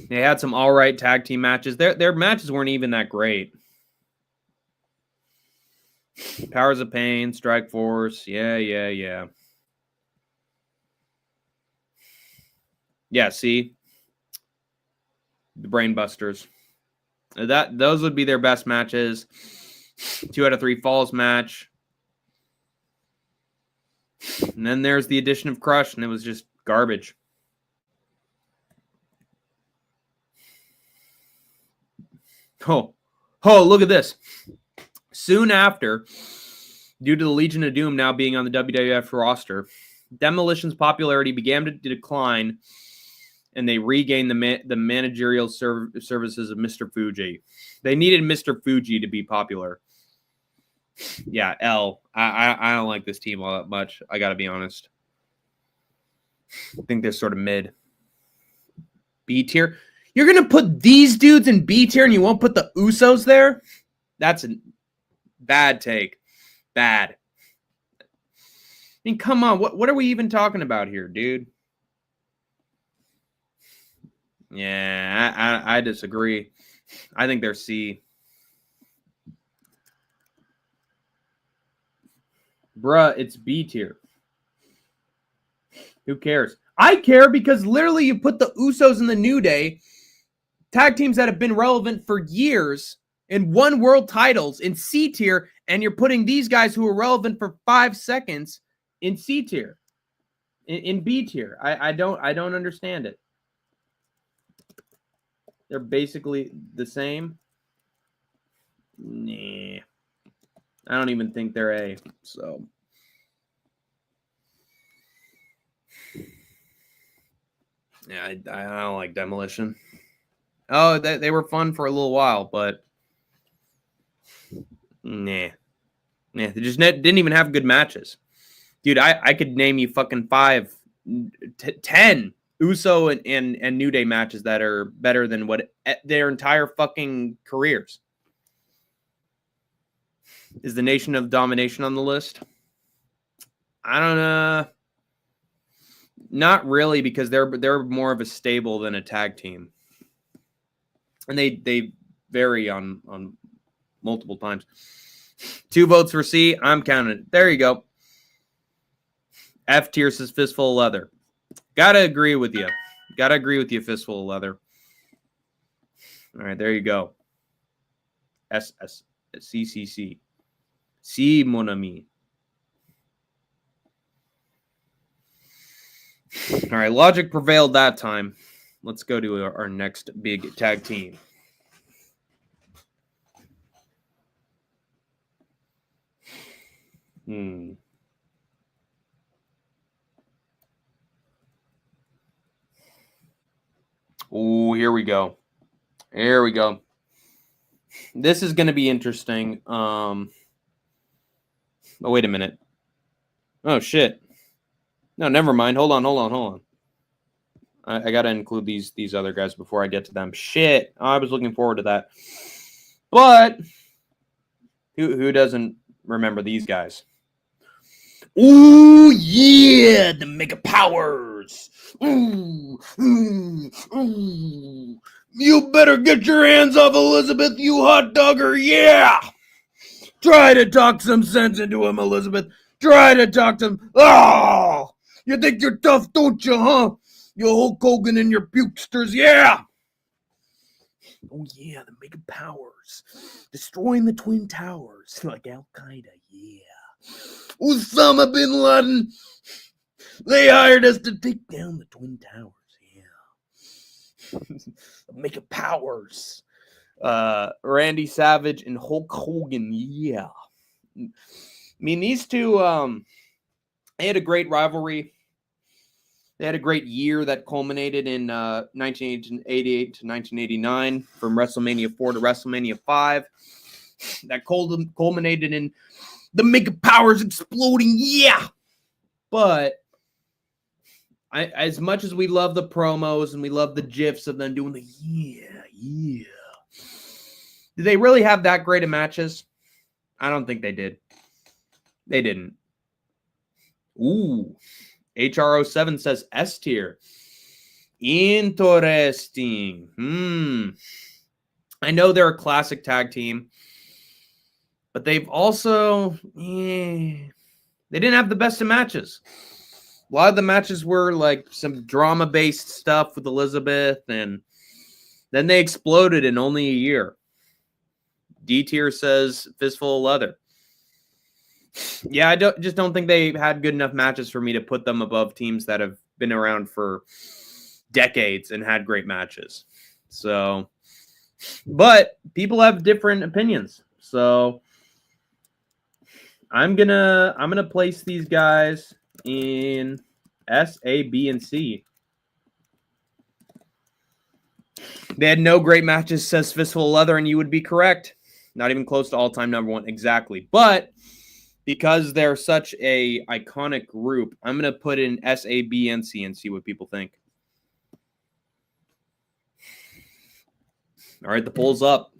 They had some all right tag team matches. Their matches weren't even that great. Powers of Pain, Strike Force. Yeah. Yeah, see? The Brainbusters. Those would be their best matches. 2 out of 3 falls match. And then there's the addition of Crush, and it was just garbage. Oh, look at this. Soon after, due to the Legion of Doom now being on the WWF roster, Demolition's popularity began to decline, and they regained the managerial services of Mr. Fuji. They needed Mr. Fuji to be popular. Yeah, L. I don't like this team all that much. I got to be honest. I think they're sort of mid. B tier. You're going to put these dudes in B tier and you won't put the Usos there? That's a bad take. Bad. I mean, come on. What are we even talking about here, dude? Yeah, I disagree. I think they're C. Bruh, it's B tier. Who cares? I care because literally you put the Usos in the New Day, tag teams that have been relevant for years and won world titles in C tier, and you're putting these guys who are relevant for 5 seconds in C tier, in B tier. I don't understand it. They're basically the same. Nah. I don't even think they're A. So yeah, I don't like Demolition. Oh, they were fun for a little while, but nah. They just didn't even have good matches. Dude, I could name you fucking 5, 10 Uso and New Day matches that are better than what their entire fucking careers. Is the Nation of Domination on the list? I don't know. Not really, because they're more of a stable than a tag team. And they vary on multiple times. 2 votes for C. I'm counting it. There you go. F tier says Fistful of Leather. Gotta agree with you. Fistful of Leather. All right, there you go. SSCCC. Si, mon ami. All right, logic prevailed that time. Let's go to our next big tag team. Oh, here we go. Here we go. This is going to be interesting. Oh, wait a minute. Oh, shit. No, never mind. Hold on. I got to include these other guys before I get to them. Shit. I was looking forward to that. But who doesn't remember these guys? Ooh, yeah, the Mega Powers. Ooh. You better get your hands off Elizabeth, you hot dogger. Yeah. Try to talk some sense into him, Elizabeth. Try to talk to him. Oh, you think you're tough, don't you, huh? You Hulk Hogan and your pukesters, yeah. Oh, yeah, the Mega Powers. Destroying the Twin Towers. Like Al-Qaeda, yeah. Osama bin Laden. They hired us to take down the Twin Towers, yeah. The Mega Powers. Randy Savage and Hulk Hogan, yeah. I mean, these two, they had a great rivalry. They had a great year that culminated in 1988 to 1989, from WrestleMania 4 to WrestleMania 5. That culminated in the Mega Powers exploding, yeah. But as much as we love the promos and we love the GIFs of them doing the yeah. Did they really have that great of matches? I don't think they did. They didn't. Ooh. HR07 says S tier. Interesting. I know they're a classic tag team, but they've also they didn't have the best of matches. A lot of the matches were like some drama-based stuff with Elizabeth, and then they exploded in only a year. D tier says Fistful of Leather. Yeah, I just don't think they had good enough matches for me to put them above teams that have been around for decades and had great matches. So, but people have different opinions. So, I'm gonna place these guys in S, A, B, and C. They had no great matches, says Fistful of Leather, and you would be correct. Not even close to all-time number one, exactly. But because they're such a iconic group, I'm going to put in S, A, B, and C and see what people think. All right, the poll's up.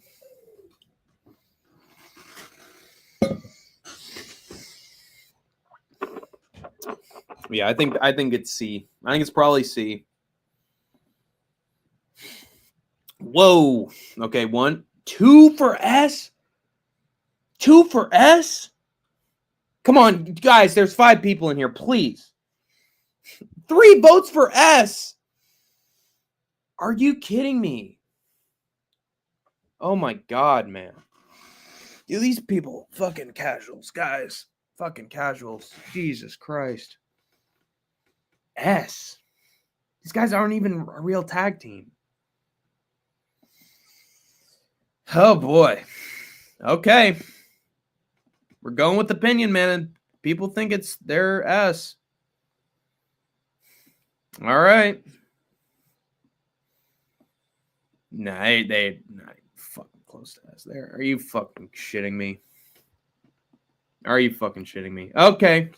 Yeah, I think it's C. I think it's probably C. Whoa. Okay, 1, 2 for S? 2 for S? Come on, guys, there's 5 people in here, please. 3 votes for S. Are you kidding me? Oh my God, man. Dude, these people, fucking casuals, guys. Fucking casuals. Jesus Christ. S. These guys aren't even a real tag team. Oh boy. Okay. We're going with opinion, man. People think it's their S. All right. Nah, they not fucking close to S. There. Are you fucking shitting me? Are you fucking shitting me? Okay.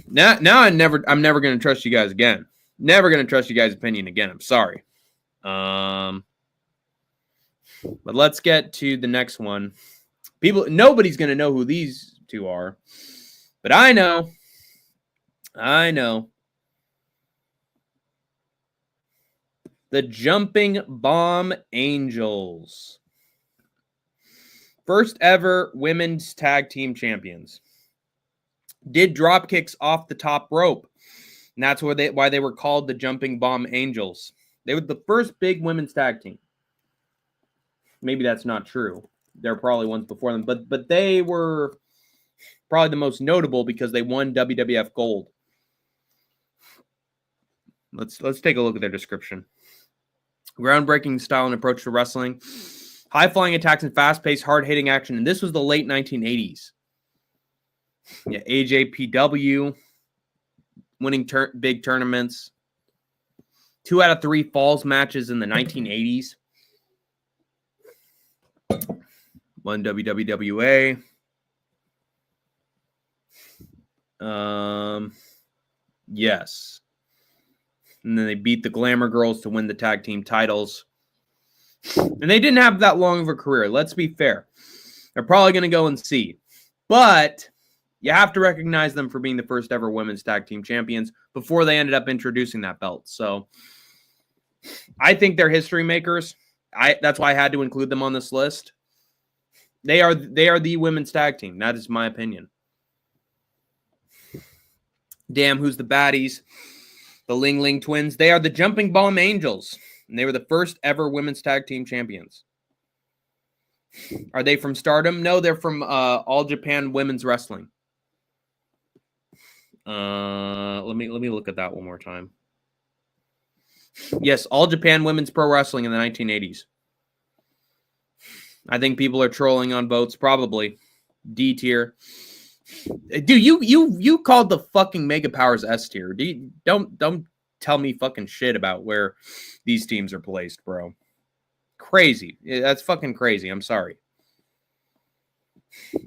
Now I'm never gonna trust you guys again. Never gonna trust you guys' opinion again. I'm sorry. But let's get to the next one. Nobody's gonna know who these two are, but I know. The Jumping Bomb Angels. First ever women's tag team champions. Did drop kicks off the top rope. And that's why they were called the Jumping Bomb Angels. They were the first big women's tag team. Maybe that's not true. There are probably ones before them, but they were probably the most notable because they won WWF Gold. Let's take a look at their description. Groundbreaking style and approach to wrestling, high-flying attacks and fast-paced, hard-hitting action. And this was the late 1980s. Yeah, AJPW, winning big tournaments. 2 out of 3 falls matches in the 1980s. Won WWWA. Yes. And then they beat the Glamour Girls to win the tag team titles. And they didn't have that long of a career. Let's be fair. They're probably going to go and see. But you have to recognize them for being the first ever women's tag team champions before they ended up introducing that belt. So I think they're history makers. That's why I had to include them on this list. They are the women's tag team. That is my opinion. Damn, who's the baddies? The Ling Ling Twins. They are the Jumping Bomb Angels, and they were the first ever women's tag team champions. Are they from Stardom? No, they're from All Japan Women's Wrestling. Let me look at that one more time. Yes, All Japan Women's Pro Wrestling in the 1980s. I think people are trolling on votes, probably. D tier. Dude, you called the fucking Mega Powers S tier. Don't tell me fucking shit about where these teams are placed, bro. Crazy. That's fucking crazy. I'm sorry.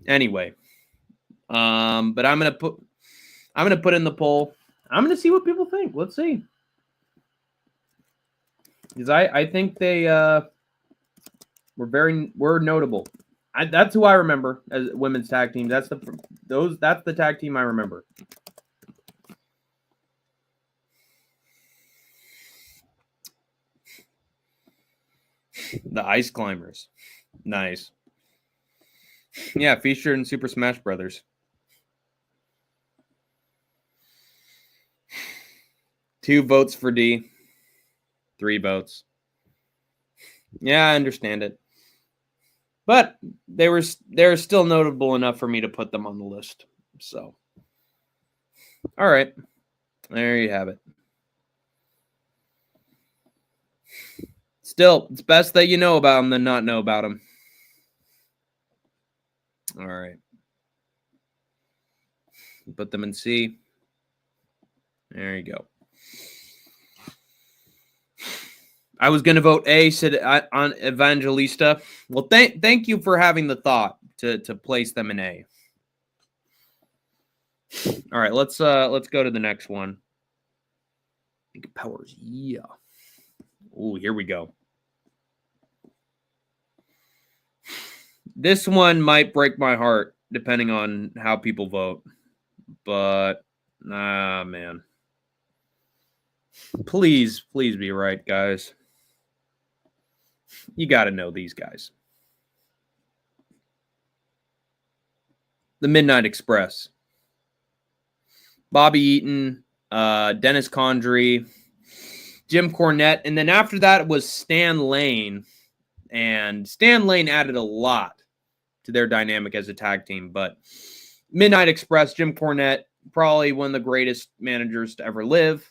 Anyway, but I'm gonna put in the poll. I'm gonna see what people think. Let's see, because I think they were notable. That's who I remember as women's tag team. That's the tag team I remember. The Ice Climbers. Nice. Yeah, featured in Super Smash Brothers. Two votes for D. 3 votes. Yeah, I understand it. But they're still notable enough for me to put them on the list. So, all right. There you have it. Still, it's best that you know about them than not know about them. All right. Put them in C. There you go. I was going to vote A, said on Evangelista. Well, thank you for having the thought to place them in A. All right, let's go to the next one. Mega Powers, yeah. Oh, here we go. This one might break my heart depending on how people vote, but man, please be right, guys. You got to know these guys. The Midnight Express. Bobby Eaton, Dennis Condrey, Jim Cornette, and then after that was Stan Lane. And Stan Lane added a lot to their dynamic as a tag team. But Midnight Express, Jim Cornette, probably one of the greatest managers to ever live.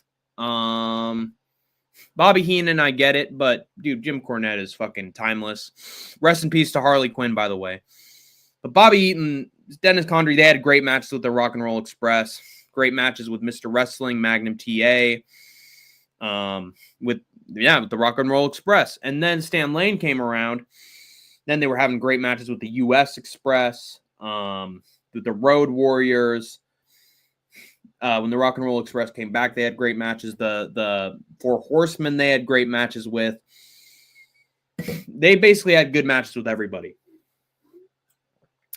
Bobby Heenan, I get it, but dude, Jim Cornette is fucking timeless. Rest in peace to Harley Quinn, by the way. But Bobby Eaton, Dennis Condrey, they had great matches with the Rock and Roll Express. Great matches with Mr. Wrestling, Magnum TA, with the Rock and Roll Express. And then Stan Lane came around. Then they were having great matches with the US Express, with the Road Warriors. When the Rock and Roll Express came back, they had great matches. The Four Horsemen, they had great matches with. They basically had good matches with everybody.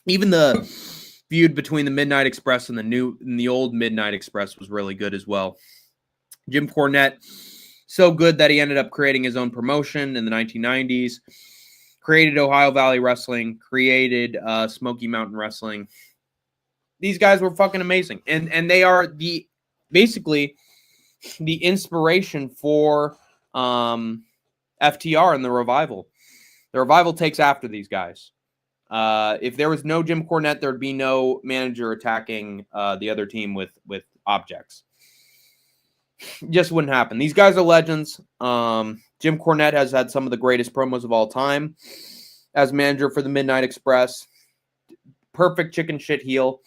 Even the feud between the Midnight Express and the old Midnight Express was really good as well. Jim Cornette, so good that he ended up creating his own promotion in the 1990s. Created Ohio Valley Wrestling, created Smoky Mountain Wrestling. These guys were fucking amazing. And they are basically the inspiration for FTR and the Revival. The Revival takes after these guys. If there was no Jim Cornette, there would be no manager attacking the other team with objects. Just wouldn't happen. These guys are legends. Jim Cornette has had some of the greatest promos of all time as manager for the Midnight Express. Perfect chicken shit heel.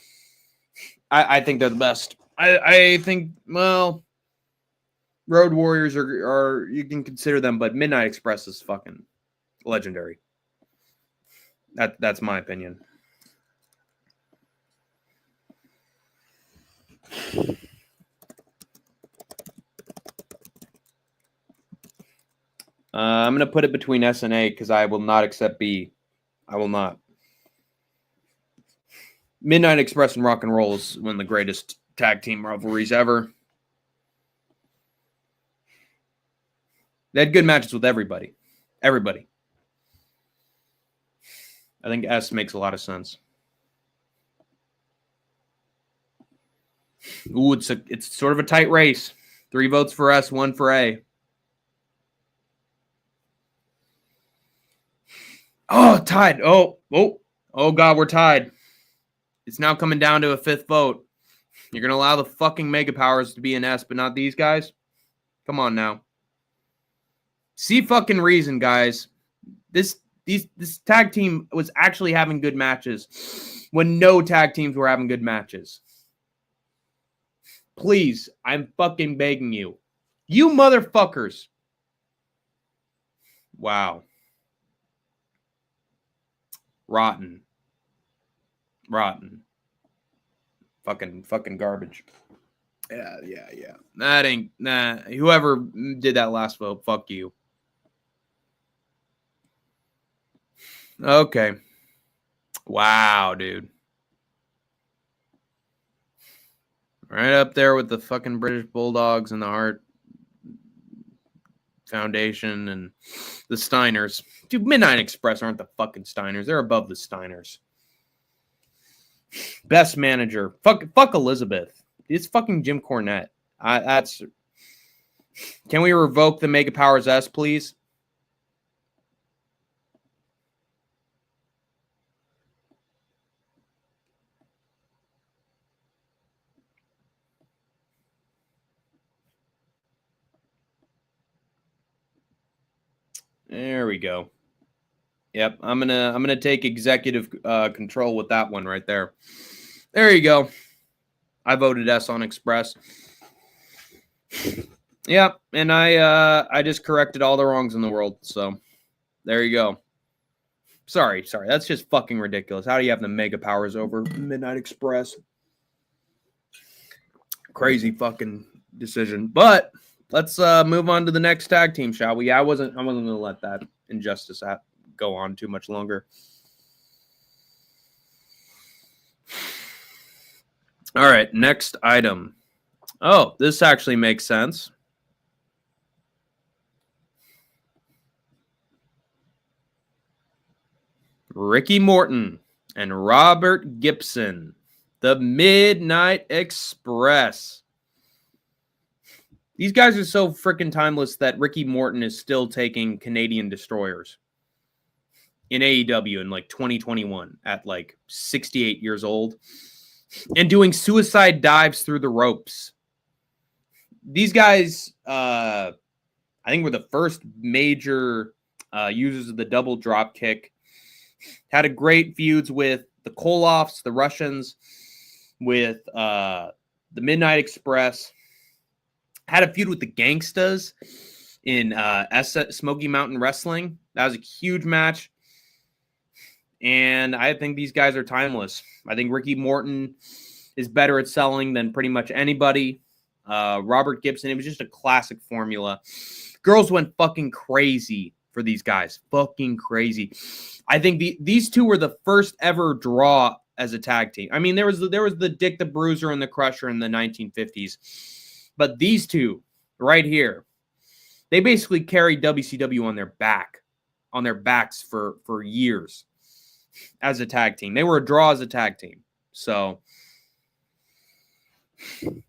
I think they're the best. I think, well, Road Warriors are you can consider them, but Midnight Express is fucking legendary. That's my opinion. I'm going to put it between S and A because I will not accept B. I will not. Midnight Express and Rock and Roll is one of the greatest tag team rivalries ever. They had good matches with everybody. Everybody. I think S makes a lot of sense. Ooh, it's sort of a tight race. 3 votes for S, 1 for A. Oh, tied. Oh, God, we're tied. It's now coming down to a 5th vote. You're going to allow the fucking Mega Powers to be an S, but not these guys? Come on now. See fucking reason, guys. This tag team was actually having good matches when no tag teams were having good matches. Please, I'm fucking begging you. You motherfuckers. Wow. Rotten. Fucking garbage. Yeah. That ain't, nah. Whoever did that last vote, fuck you. Okay. Wow, dude. Right up there with the fucking British Bulldogs and the Hart Foundation and the Steiners. Dude, Midnight Express aren't the fucking Steiners. They're above the Steiners. Best manager. Fuck Elizabeth. It's fucking Jim Cornette. Can we revoke the Mega Powers S, please? There we go. Yep, I'm gonna take executive control with that one right there. There you go. I voted S on Express. Yeah, and I just corrected all the wrongs in the world. So there you go. Sorry. That's just fucking ridiculous. How do you have the Mega Powers over Midnight Express? Crazy fucking decision. But let's move on to the next tag team, shall we? I wasn't gonna let that injustice go on too much longer. All right, next item. Oh, this actually makes sense. Ricky Morton and Robert Gibson, the Midnight Express. These guys are so freaking timeless that Ricky Morton is still taking Canadian destroyers in AEW in like 2021 at like 68 years old and doing suicide dives through the ropes. These guys, I think, were the first major users of the double drop kick. Had a great feuds with the Koloffs, the Russians, with the Midnight Express. Had a feud with the Gangstas in Smoky Mountain Wrestling. That was a huge match. And I think these guys are timeless. I think Ricky Morton is better at selling than pretty much anybody. Robert Gibson, it was just a classic formula. Girls went fucking crazy for these guys. Fucking crazy. I think these two were the first ever draw as a tag team. I mean, there was the Dick the Bruiser and the Crusher in the 1950s. But these two right here, they basically carried WCW on their backs for years as a tag team. They were a draw as a tag team. So, and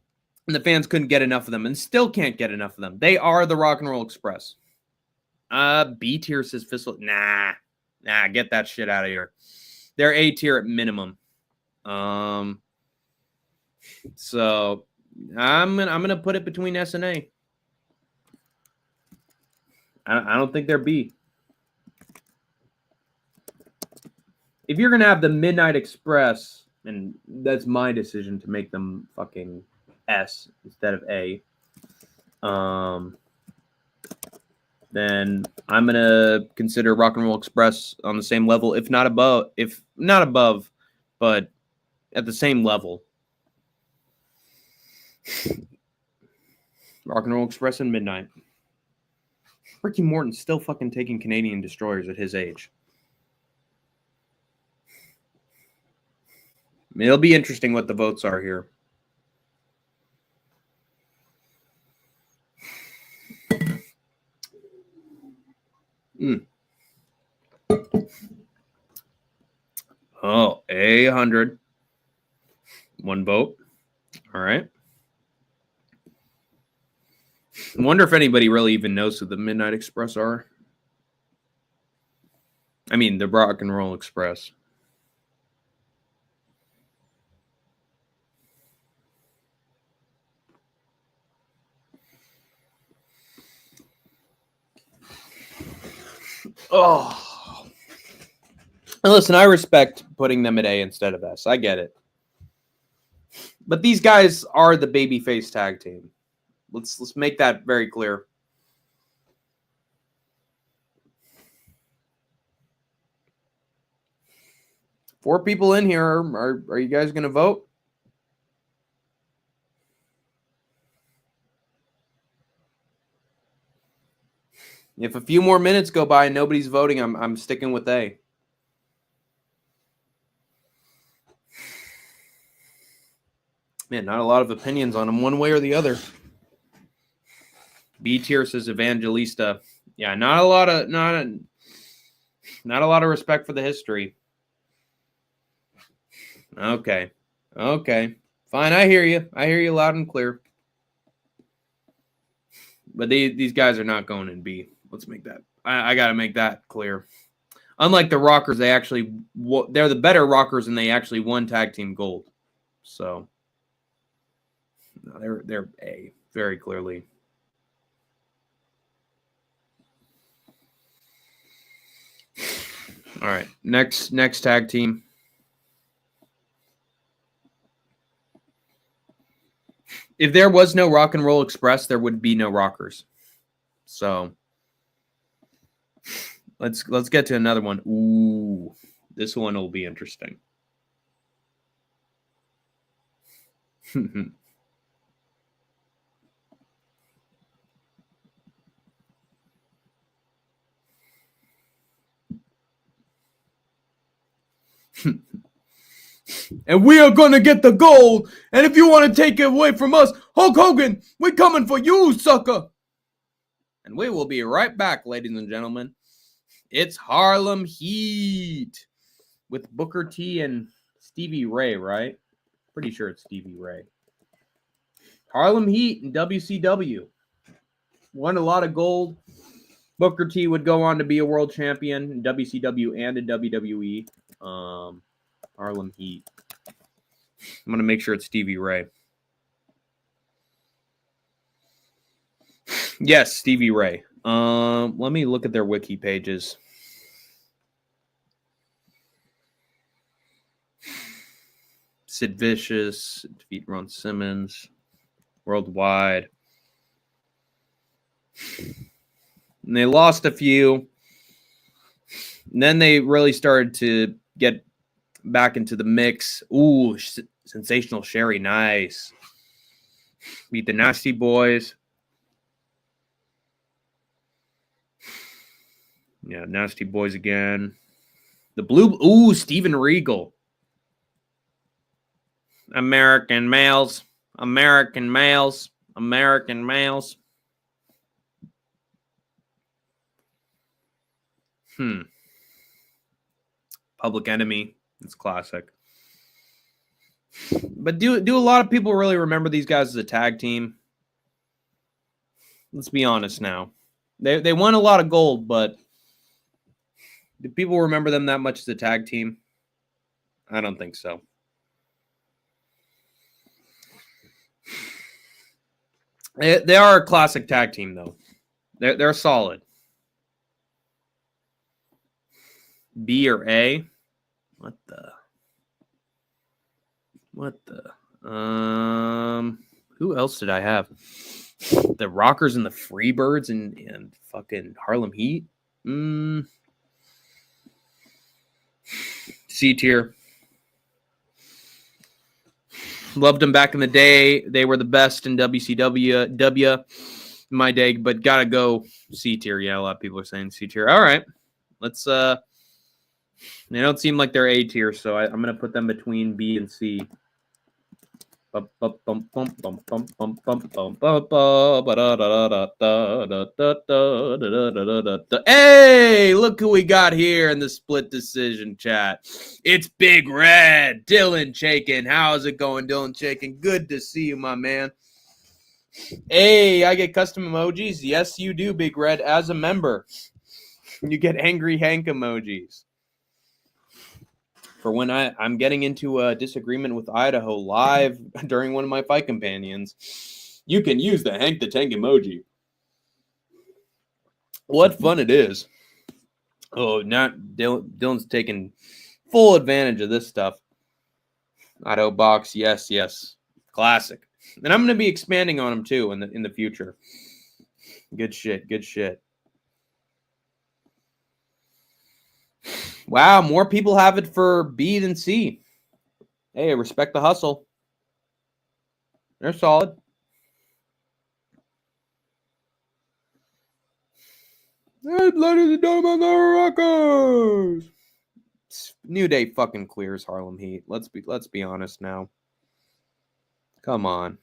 the fans couldn't get enough of them and still can't get enough of them. They are the Rock and Roll Express. B tier says Fistful. Nah. Nah, get that shit out of here. They're A tier at minimum. So I'm gonna put it between S and A. I don't think they're B. If you're gonna have the Midnight Express, and that's my decision to make them fucking S instead of A, then I'm gonna consider Rock and Roll Express on the same level, if not above, but at the same level. Rock and Roll Express and Midnight. Ricky Morton's still fucking taking Canadian destroyers at his age. It'll be interesting what the votes are here. Oh, 100. One vote. All right. I wonder if anybody really even knows who the Midnight Express are. I mean, the Rock and Roll Express. Oh. And listen, I respect putting them at A instead of S. I get it. But these guys are the babyface tag team. Let's make that very clear. Four people in here. Are you guys going to vote? If a few more minutes go by and nobody's voting, I'm sticking with A. Man, not a lot of opinions on them one way or the other. B tier says Evangelista. Yeah, not a lot of respect for the history. Okay. Fine, I hear you. I hear you loud and clear. But these guys are not going in B. Let's make that. I got to make that clear. Unlike the Rockers, they're the better Rockers, and they actually won tag team gold. So no, they're A very clearly. All right, next tag team. If there was no Rock and Roll Express, there would be no Rockers. So let's get to another one. Ooh, this one will be interesting. And we are going to get the gold. And if you want to take it away from us, Hulk Hogan, we're coming for you, sucker. And we will be right back, ladies and gentlemen. It's Harlem Heat with Booker T and Stevie Ray, right? Pretty sure it's Stevie Ray. Harlem Heat in WCW. Won a lot of gold. Booker T would go on to be a world champion in WCW and in WWE. Harlem Heat. I'm going to make sure it's Stevie Ray. Yes, Stevie Ray. Let me look at their wiki pages. Sid Vicious, defeat Ron Simmons, Worldwide. And they lost a few. And then they really started to get back into the mix. Ooh, Sensational Sherry, nice. Beat the Nasty Boys. Yeah, Nasty Boys again. The Blue... Ooh, Steven Regal. American males. American males. American males. Public Enemy. It's classic. But do a lot of people really remember these guys as a tag team? Let's be honest now. They won a lot of gold, but Do people remember them that much as a tag team? I don't think so. They are a classic tag team, though. They're solid. B or A? What the? Who else did I have? The Rockers and the Freebirds and fucking Harlem Heat? C tier. Loved them back in the day. They were the best in WCW in my day, but gotta go C tier. Yeah, a lot of people are saying C tier. All right. Let's they don't seem like they're A tier, so I'm gonna put them between B and C. Hey, look who we got here in the split decision chat. It's Big Red, Dylan Chaikin. How's it going, Dylan Chaikin? Good to see you, my man. Hey, I get custom emojis? Yes, you do, Big Red. As a member, you get Angry Hank emojis. For when I'm getting into a disagreement with Idaho live during one of my fight companions, you can use the Hank the Tank emoji. What fun it is. Oh, not Dylan's taking full advantage of this stuff. Idaho box, yes. Classic. And I'm going to be expanding on them too in the future. Good shit. Wow, more people have it for B than C. Hey, respect the hustle. They're solid. Hey, ladies and gentlemen, the Rockers. New Day fucking clears Harlem Heat. Let's be honest now. Come on.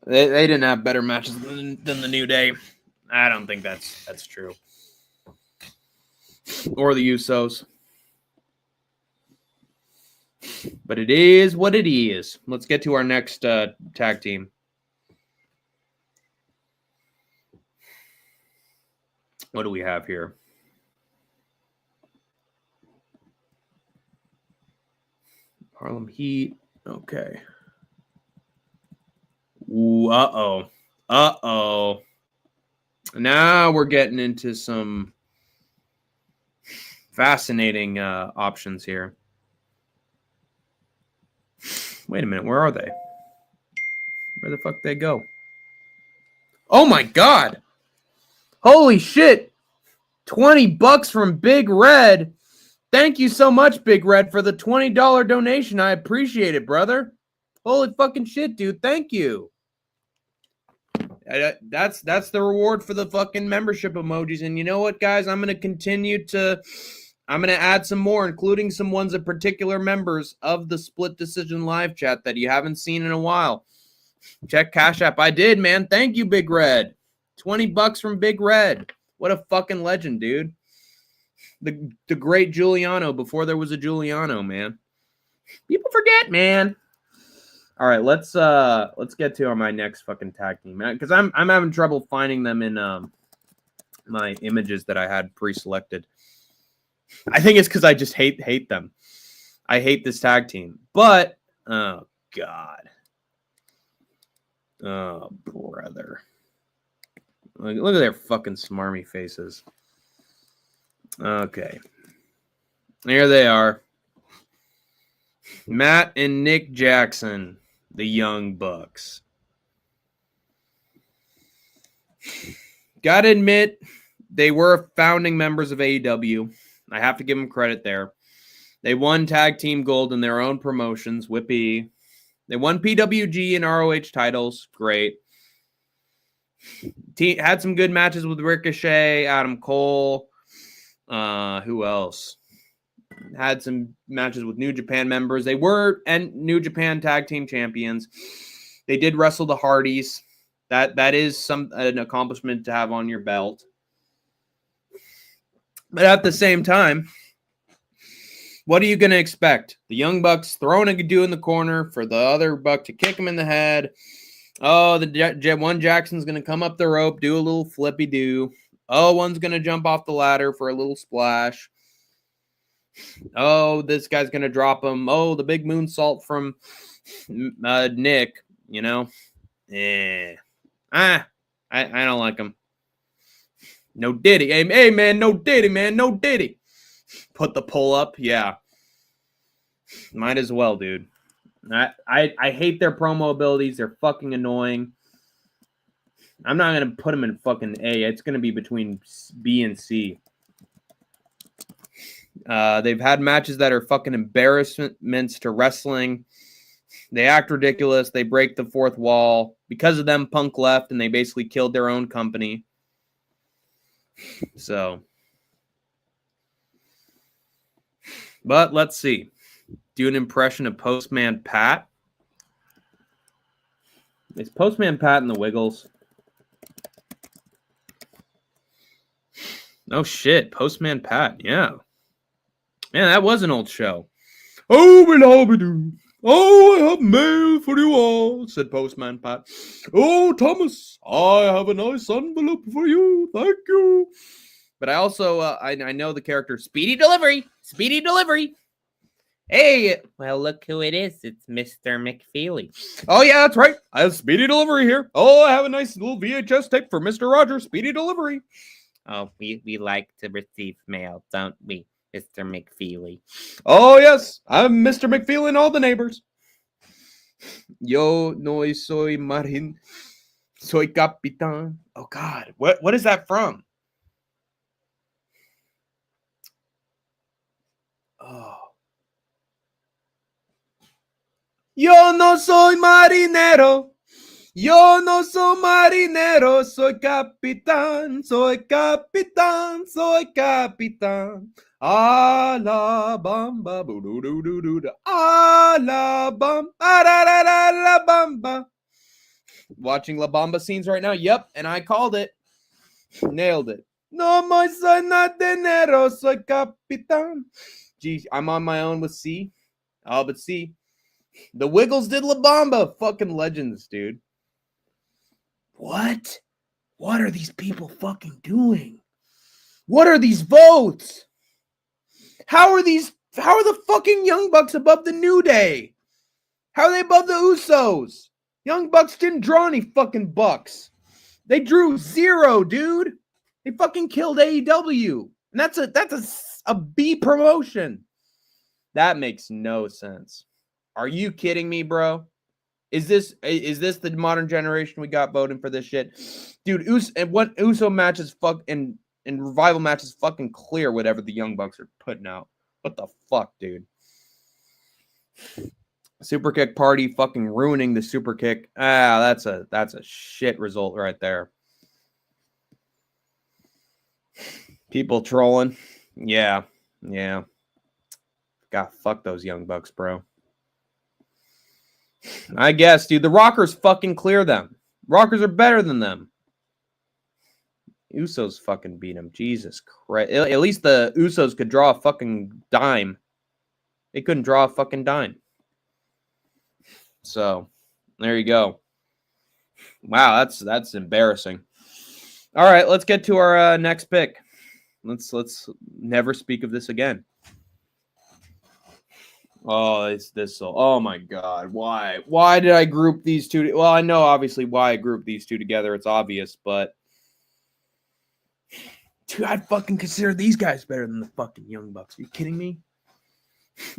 They didn't have better matches than the New Day. I don't think that's true. Or the Usos. But it is what it is. Let's get to our next tag team. What do we have here? Harlem Heat. Okay. Ooh, uh-oh. Now we're getting into some fascinating options here. Wait a minute, where are they? Where the fuck they go? Oh my god! Holy shit! $20 from Big Red. Thank you so much, Big Red, for the $20 donation. I appreciate it, brother. Holy fucking shit, dude. Thank you. That's the reward for the fucking membership emojis. And you know what, guys? I'm going to add some more, including some ones of particular members of the Split Decision live chat that you haven't seen in a while. Check Cash App. I did, man. Thank you, Big Red. $20 from Big Red. What a fucking legend, dude. The great Giuliano before there was a Giuliano, man. People forget, man. All right, let's get to my next fucking tag team, man, because I'm having trouble finding them in my images that I had pre-selected. I think it's because I just hate them. I hate this tag team. But oh god. Oh brother. Look at their fucking smarmy faces. Okay. Here they are. Matt and Nick Jackson, the Young Bucks. Gotta admit, they were founding members of AEW. I have to give them credit there. They won tag team gold in their own promotions. Whippy. They won PWG and ROH titles. Great. Had some good matches with Ricochet, Adam Cole. Who else? Had some matches with New Japan members. They were New Japan tag team champions. They did wrestle the Hardys. That is an accomplishment to have on your belt. But at the same time, what are you going to expect? The Young Bucks throwing a dude in the corner for the other Buck to kick him in the head. Oh, one Jackson's going to come up the rope, do a little flippy-do. Oh, one's going to jump off the ladder for a little splash. Oh, this guy's going to drop him. Oh, the big moonsault from Nick, you know. I don't like him. No Diddy. Hey, man, no Diddy, man, no Diddy. Put the pull up. Yeah. Might as well, dude. I hate their promo abilities. They're fucking annoying. I'm not going to put them in fucking A. It's going to be between B and C. They've had matches that are fucking embarrassments to wrestling. They act ridiculous. They break the fourth wall. Because of them, Punk left, and they basically killed their own company. So. But let's see. Do an impression of Postman Pat. Is Postman Pat in the Wiggles? Oh, shit. Postman Pat. Yeah. Man, that was an old show. Oh, be-do. Oh, I have mail for you all, said Postman Pat. Oh, Thomas, I have a nice envelope for you. Thank you. But I also, I know the character Speedy Delivery. Speedy Delivery. Hey, well, look who it is. It's Mr. McFeely. Oh, yeah, that's right. I have Speedy Delivery here. Oh, I have a nice little VHS tape for Mr. Rogers. Speedy Delivery. Oh, we like to receive mail, don't we, Mr. McFeely? Oh, yes. I'm Mr. McFeely and all the neighbors. Yo no soy marin. Soy capitán. Oh, God. What is that from? Oh. Yo no soy marinero. Yo no soy marinero. Soy capitán. Soy capitán. Soy capitán. A la bamba. A la bamba. La bamba. Watching La Bamba scenes right now. Yep. And I called it. Nailed it. No more soy dinero. Soy capitán. Geez, I'm on my own with C. Oh, but C. The Wiggles did La Bamba. Fucking legends, dude. What? What are these people fucking doing? What are these votes? How are the fucking Young Bucks above the New Day? How are they above the Usos? Young Bucks didn't draw any fucking bucks. They drew 0, dude. They fucking killed AEW. And that's a B promotion. That makes no sense. Are you kidding me, bro? Is this the modern generation we got voting for this shit? Dude, Uso matches and Revival matches fucking clear whatever the Young Bucks are putting out. What the fuck, dude? Super kick party fucking ruining the super kick. That's a shit result right there. People trolling. Yeah. God, fuck those Young Bucks, bro. I guess, dude. The Rockers fucking clear them. Rockers are better than them. Usos fucking beat them. Jesus Christ. At least the Usos could draw a fucking dime. They couldn't draw a fucking dime. So, there you go. Wow, that's embarrassing. All right, let's get to our next pick. Let's never speak of this again. Oh, oh my God. Why did I group these two? Well, I know obviously why I grouped these two together. It's obvious, but dude, I'd fucking consider these guys better than the fucking Young Bucks. Are you kidding me?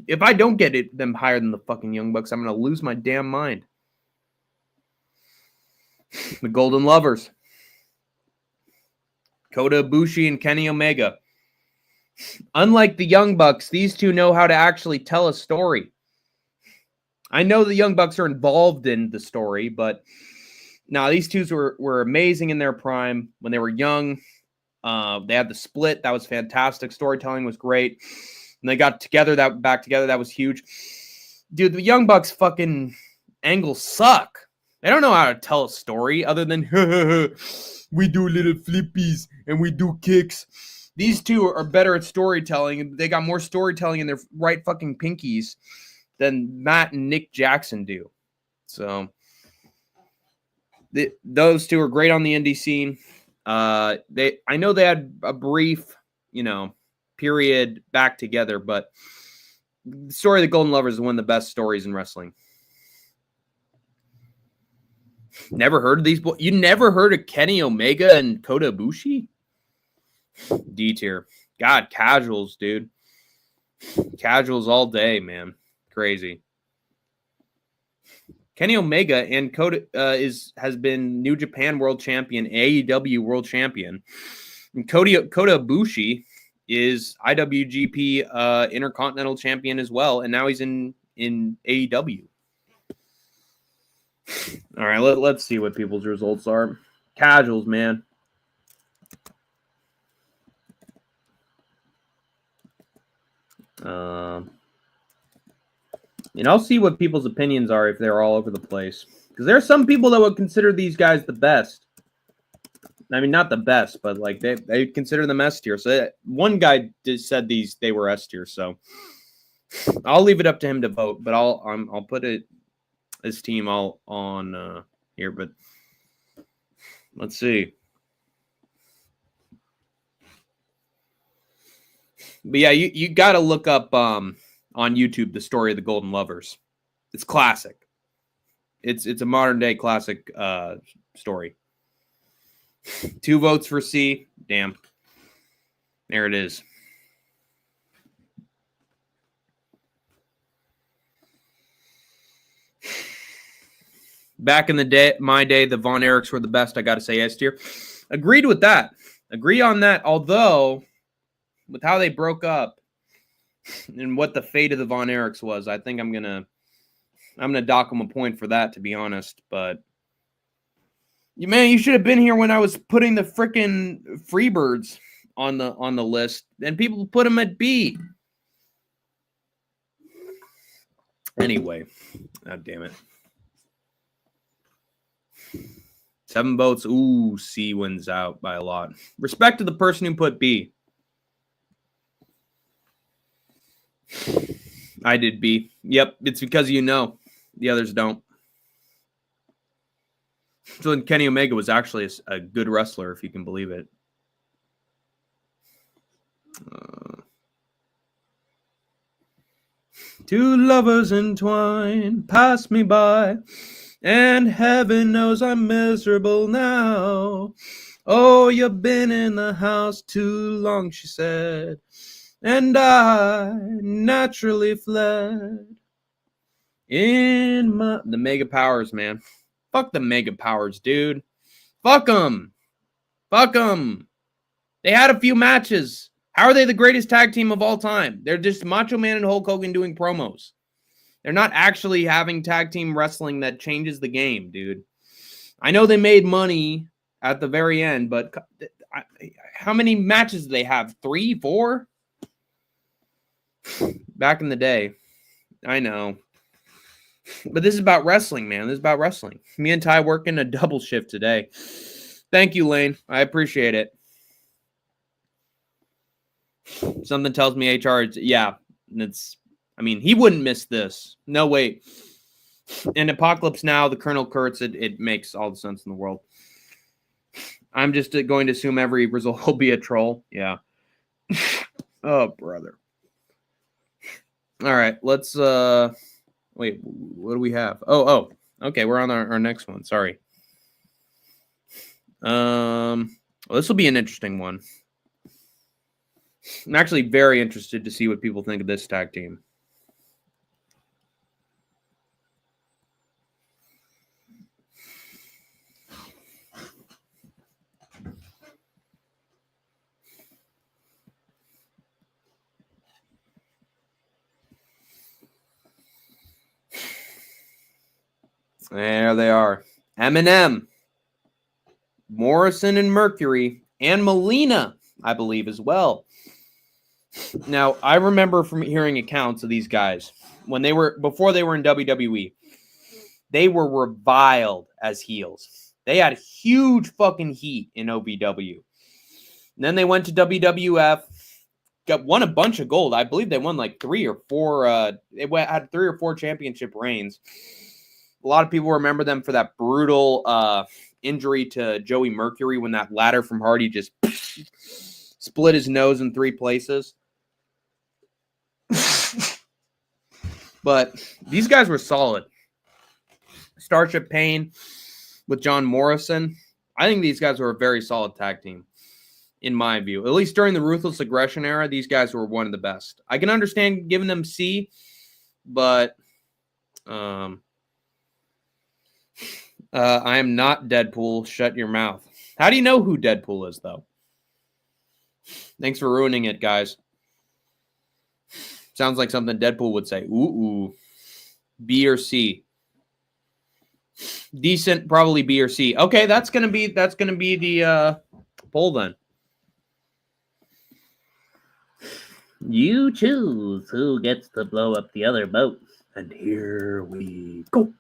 If I don't get them higher than the fucking Young Bucks, I'm going to lose my damn mind. The Golden Lovers. Kota Ibushi and Kenny Omega. Unlike the Young Bucks, these two know how to actually tell a story. I know the Young Bucks are involved in the story, but no, these two were amazing in their prime when they were young. They had the split. That was fantastic. Storytelling was great. And they got back together. That was huge. Dude, the Young Bucks fucking angles suck. They don't know how to tell a story other than we do little flippies and we do kicks. These two are better at storytelling. They got more storytelling in their right fucking pinkies than Matt and Nick Jackson do. So those two are great on the indie scene. I know they had a brief, period back together. But the story of the Golden Lovers is one of the best stories in wrestling. Never heard of these boys? You never heard of Kenny Omega and Kota Ibushi? D tier. God, casuals, dude. Casuals all day, man. Crazy. Kenny Omega and Kota has been New Japan World Champion, AEW World Champion. And Kota Ibushi is IWGP Intercontinental Champion as well, and now he's in AEW. All right, let's see what people's results are. Casuals, man. And I'll see what people's opinions are if they're all over the place. Because there are some people that would consider these guys the best. I mean, not the best, but like they consider them S tier. So one guy said they were S tier. So I'll leave it up to him to vote. But I'll put his team all on here. But let's see. But yeah, you got to look up on YouTube the story of the Golden Lovers. It's classic. It's a modern day classic story. 2 votes for C. Damn. There it is. Back in the day, my day, the Von Erichs were the best. I got to say S tier. Agreed with that. Agree on that. Although, with how they broke up and what the fate of the Von Erichs was, I think I'm gonna dock them a point for that, to be honest. But you should have been here when I was putting the frickin' Freebirds on the list, and people put them at B. Anyway, God damn it. 7 votes. Ooh, C wins out by a lot. Respect to the person who put B. I did B. Yep, it's because the others don't. So Kenny Omega was actually a good wrestler, if you can believe it. Two lovers entwined, pass me by, and heaven knows I'm miserable now. Oh, you've been in the house too long, she said, and I naturally fled. The Mega Powers, man. Fuck the Mega Powers, dude. Fuck them. Fuck them. They had a few matches. How are they the greatest tag team of all time? They're just Macho Man and Hulk Hogan doing promos. They're not actually having tag team wrestling that changes the game, dude. I know they made money at the very end, but how many matches do they have? 3, 4? Back in the day. I know. But this is about wrestling, man. This is about wrestling. Me and Ty working a double shift today. Thank you, Lane. I appreciate it. Something tells me HR, he wouldn't miss this. No, wait. In Apocalypse Now, the Colonel Kurtz, it makes all the sense in the world. I'm just going to assume every result will be a troll. Yeah. Oh, brother. All right, let's wait, what do we have? Oh, okay, we're on our next one. Sorry. Well, this will be an interesting one. I'm actually very interested to see what people think of this tag team. There they are. Eminem, Morrison and Mercury, and Melina, I believe, as well. Now, I remember from hearing accounts of these guys before they were in WWE, they were reviled as heels. They had huge fucking heat in OVW. And then they went to WWF, won a bunch of gold. I believe they won like 3 or 4. Had 3 or 4 championship reigns. A lot of people remember them for that brutal injury to Joey Mercury when that ladder from Hardy just split his nose in 3 places. But these guys were solid. Starship Pain with John Morrison. I think these guys were a very solid tag team, in my view. At least during the Ruthless Aggression era, these guys were one of the best. I can understand giving them C, but I am not Deadpool. Shut your mouth. How do you know who Deadpool is, though? Thanks for ruining it, guys. Sounds like something Deadpool would say. Ooh. B or C. Decent, probably B or C. Okay, that's gonna be the poll then. You choose who gets to blow up the other boat. And here we go.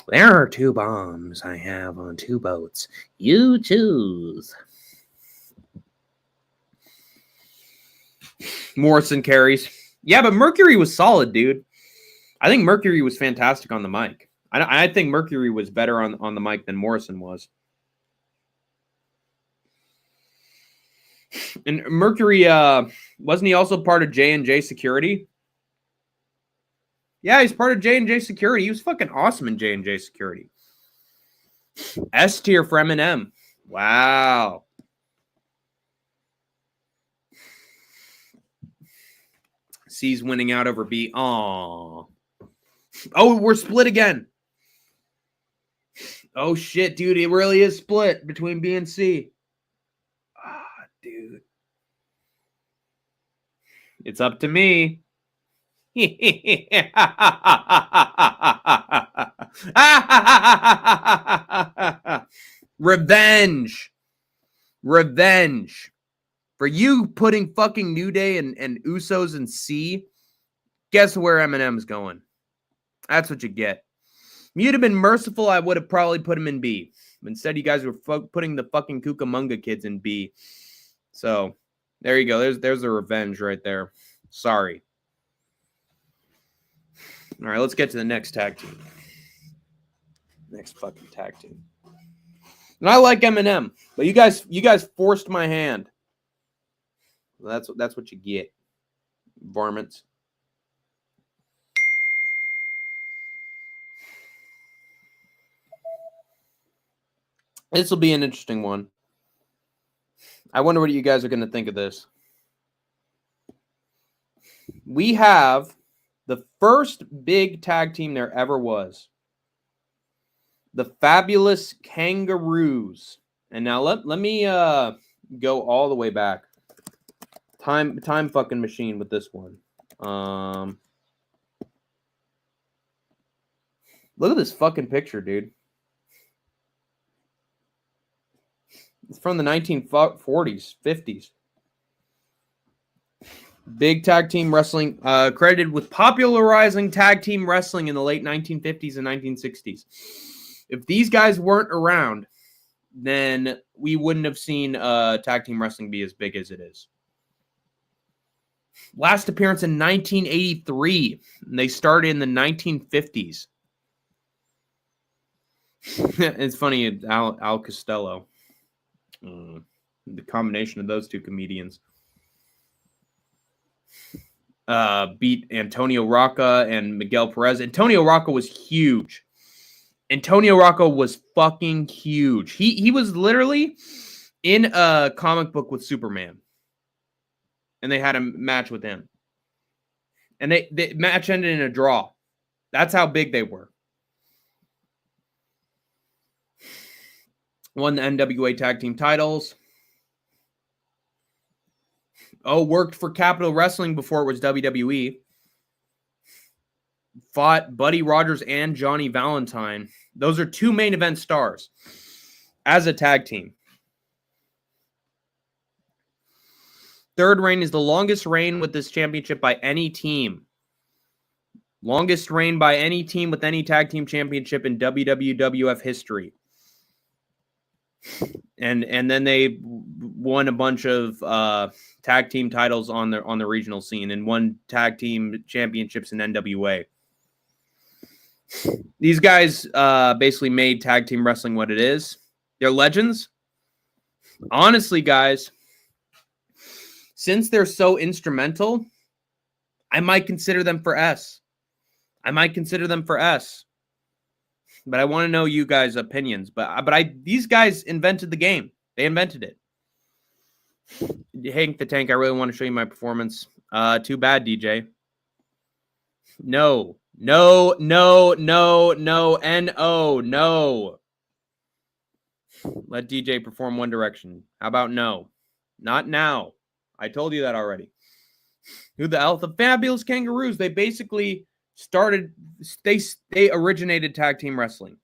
There are 2 bombs I have on 2 boats. You choose. Morrison carries. Yeah, but Mercury was solid, dude. I think Mercury was fantastic on the mic. I think Mercury was better on the mic than Morrison was. And Mercury, wasn't he also part of J&J Security? Yeah, he's part of J&J Security. He was fucking awesome in J&J Security. S tier for Eminem. Wow. C's winning out over B. Aww. Oh, we're split again. Oh, shit, dude. It really is split between B and C. Ah, dude. It's up to me. Revenge. Revenge. For you putting fucking New Day and Usos in C, guess where Eminem's going? That's what you get. If you'd have been merciful, I would have probably put him in B. Instead, you guys were putting the fucking Cucamonga kids in B. So, there you go. There's a revenge right there. Sorry. All right, let's get to the next tag team. Next fucking tag team. And I like Eminem, but you guys forced my hand. Well, that's what you get. Varmints. This will be an interesting one. I wonder what you guys are going to think of this. We have the first big tag team there ever was. The Fabulous Kangaroos. And now let me go all the way back. Time fucking machine with this one. Look at this fucking picture, dude. It's from the 1940s, 50s. Big tag team wrestling, credited with popularizing tag team wrestling in the late 1950s and 1960s. If these guys weren't around, then we wouldn't have seen tag team wrestling be as big as it is. Last appearance in 1983. And they started in the 1950s. It's funny, Al Costello. The combination of those two comedians beat Antonio Rocca and Miguel Perez. Antonio Rocca was huge. Antonio Rocca was fucking huge. He was literally in a comic book with Superman. And they had a match with him. And the match ended in a draw. That's how big they were. Won the NWA Tag Team titles. Oh, worked for Capital Wrestling before it was WWE. Fought Buddy Rogers and Johnny Valentine. Those are 2 main event stars as a tag team. Third reign is the longest reign with this championship by any team. Longest reign by any team with any tag team championship in WWF history. And then they won a bunch of tag team titles on the regional scene and won tag team championships in NWA. These guys basically made tag team wrestling what it is. They're legends. Honestly, guys, since they're so instrumental, I might consider them for S. But I want to know you guys' opinions. But these guys invented the game. They invented it. Hank the Tank, I really want to show you my performance. Too bad, DJ. No. No. Let DJ perform One Direction. How about no? Not now. I told you that already. Who the hell? The Fabulous Kangaroos. They basically started, they originated tag team wrestling.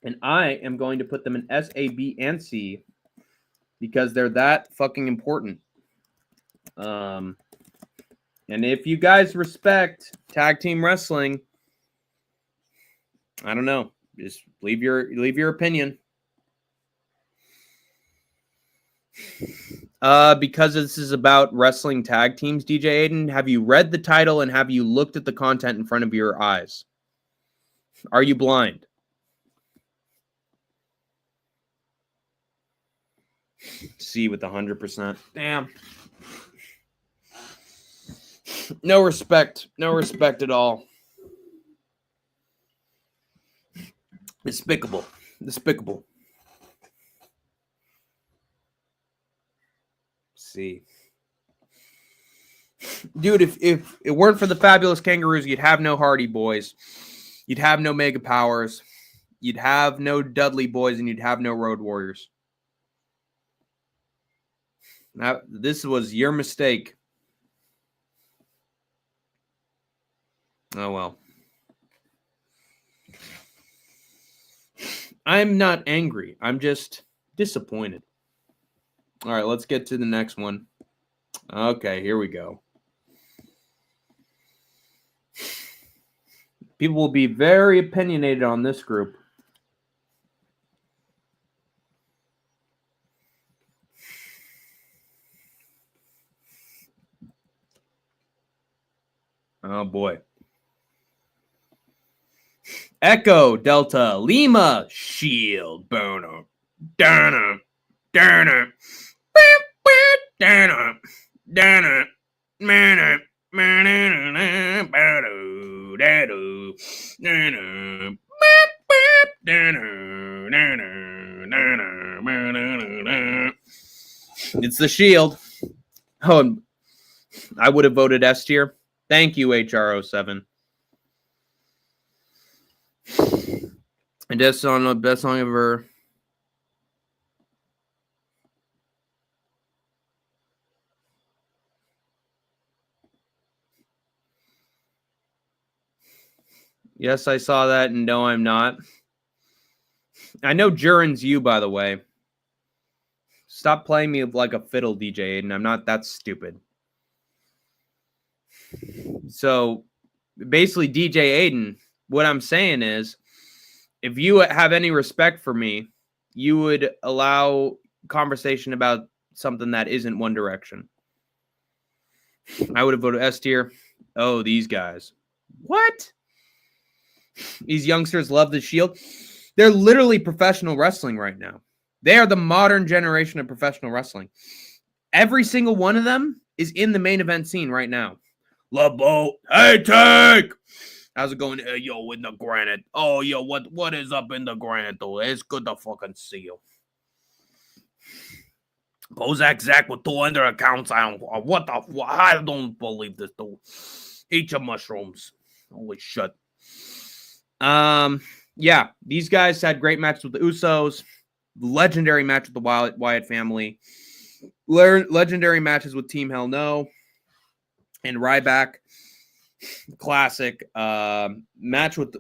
And I am going to put them in S, A, B, and C because they're that fucking important. And if you guys respect tag team wrestling, I don't know. Just leave your opinion. Because this is about wrestling tag teams, DJ Aiden, have you read the title and have you looked at the content in front of your eyes? Are you blind? C with 100%. Damn. No respect. No respect at all. Despicable. See. Dude, if it weren't for the Fabulous Kangaroos, you'd have no Hardy Boys. You'd have no Mega Powers. You'd have no Dudley Boys, and you'd have no Road Warriors. Now, this was your mistake. Oh, well. I'm not angry. I'm just disappointed. All right, let's get to the next one. Okay, here we go. People will be very opinionated on this group. Oh, boy. Echo, Delta, Lima, Shield, Bono, Dana, Dana, Dana, Dana, Mana, Mana, Bono, Dado, Dana, It's the Shield. Oh, I would have voted S tier. Thank you, HR07. And that's on the best song ever. Yes, I saw that, and no, I'm not. I know Jurin's you, by the way. Stop playing me like a fiddle, DJ Aiden. I'm not that stupid. So, basically, DJ Aiden, what I'm saying is, if you have any respect for me, you would allow conversation about something that isn't One Direction. I would have voted S tier. Oh, these guys. What? These youngsters love the Shield. They're literally professional wrestling right now. They are the modern generation of professional wrestling. Every single one of them is in the main event scene right now. LeBeau, hey, Tank! How's it going? Hey, yo, in the granite. Oh, yo, what is up in the granite, though? It's good to fucking see you. Bozak Zach with 200 accounts. I don't believe this, though. Eat your mushrooms. Holy shit. Yeah, these guys had great matches with the Usos. Legendary match with the Wyatt family. Legendary matches with Team Hell No and Ryback. Classic. Match with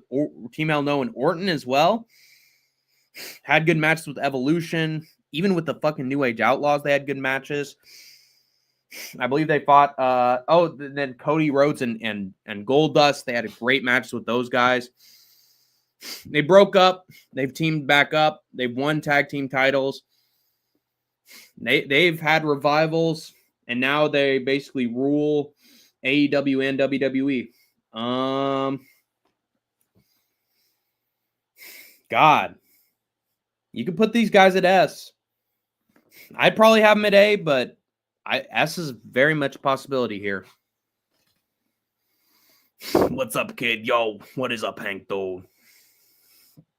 Team Hell No and Orton as well. Had good matches with Evolution. Even with the fucking New Age Outlaws, they had good matches. I believe they fought. Then Cody Rhodes and Goldust. They had a great match with those guys. They broke up. They've teamed back up. They've won tag team titles. They've had revivals, and now they basically rule AEW and WWE. God, you can put these guys at S. I'd probably have him at A, but S is very much a possibility here. What's up, kid? Yo, what is up, Hank, though?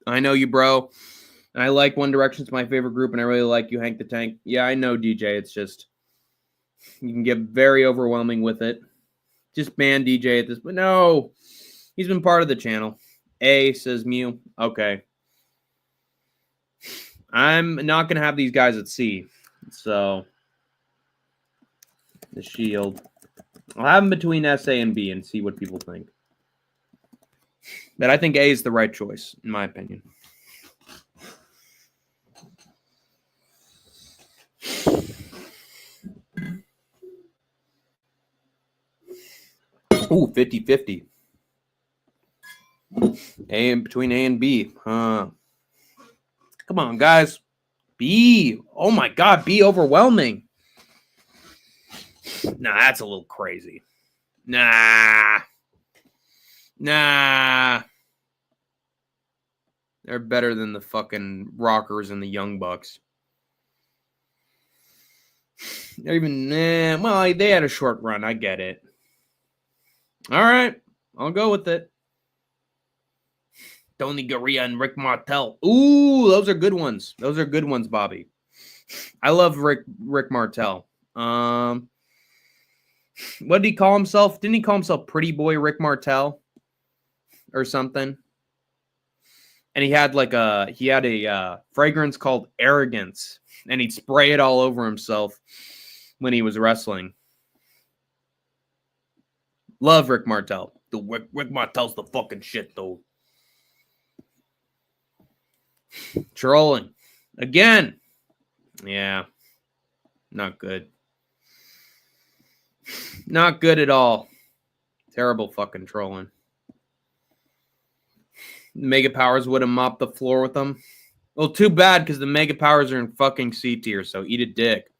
I know you, bro. I like One Direction's my favorite group, and I really like you, Hank the Tank. Yeah, I know, DJ. It's just, you can get very overwhelming with it. Just ban DJ at this, but no. He's been part of the channel. A, says Mew. Okay. I'm not going to have these guys at C. So, the Shield. I'll have them between S, A, and B and see what people think. But I think A is the right choice, in my opinion. Ooh, 50-50. A and between A and B. Come on, guys. B. Oh my God, B overwhelming. Nah, that's a little crazy. Nah. They're better than the fucking Rockers and the Young Bucks. They're even, well, they had a short run. I get it. All right. I'll go with it. Tony Garea and Rick Martel. Ooh, those are good ones. Those are good ones, Bobby. I love Rick Martel. What did he call himself? Didn't he call himself Pretty Boy Rick Martel or something? And he had a fragrance called Arrogance, and he'd spray it all over himself when he was wrestling. Love Rick Martel. The Rick Martel's the fucking shit, though. Trolling. Again. Yeah. Not good. Not good at all. Terrible fucking trolling. Mega Powers would have mopped the floor with them. Well, too bad because the Mega Powers are in fucking C tier, so eat a dick.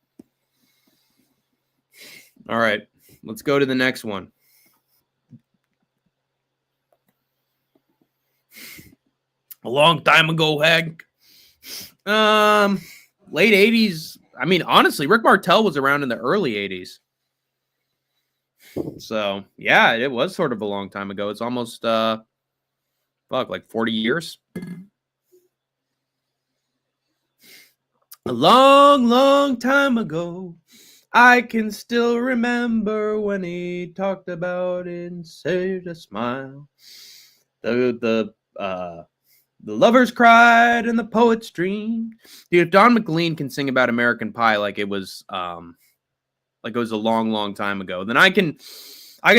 All right. Let's go to the next one. A long time ago, Hank. Late 80s. I mean, honestly, Rick Martel was around in the early 80s. So, yeah, it was sort of a long time ago. It's almost, like 40 years. A long, long time ago. I can still remember when he talked about it and said a smile. The lovers cried and the poets dreamed. Dude, if Don McLean can sing about American Pie like it was a long, long time ago, then I can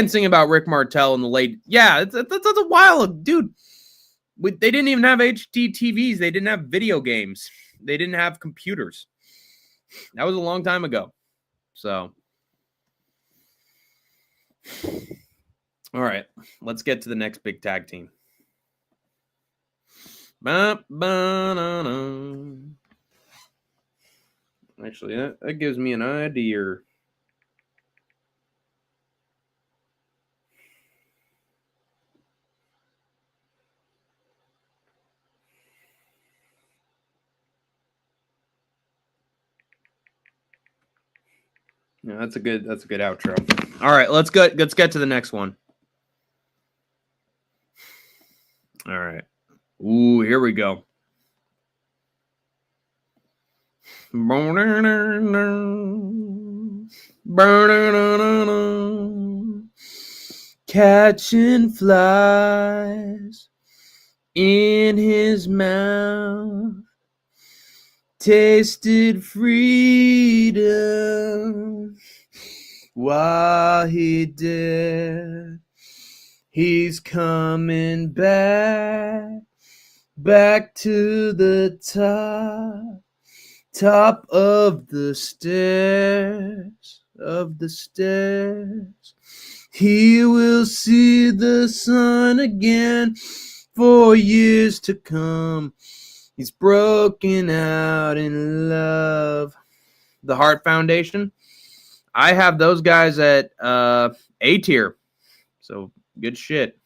sing about Rick Martel in the late. Yeah, that's a while, dude. They didn't even have HD TVs. They didn't have video games. They didn't have computers. That was a long time ago. So, all right, let's get to the next big tag team. Actually, that gives me an idea. Yeah, that's a good outro. All right, let's get to the next one. All right. Ooh, here we go. Catching flies in his mouth, tasted freedom while he did. He's coming back to the top of the stairs, He will see the sun again for years to come. He's broken out in love. The Heart Foundation. I have those guys at A tier. So good shit.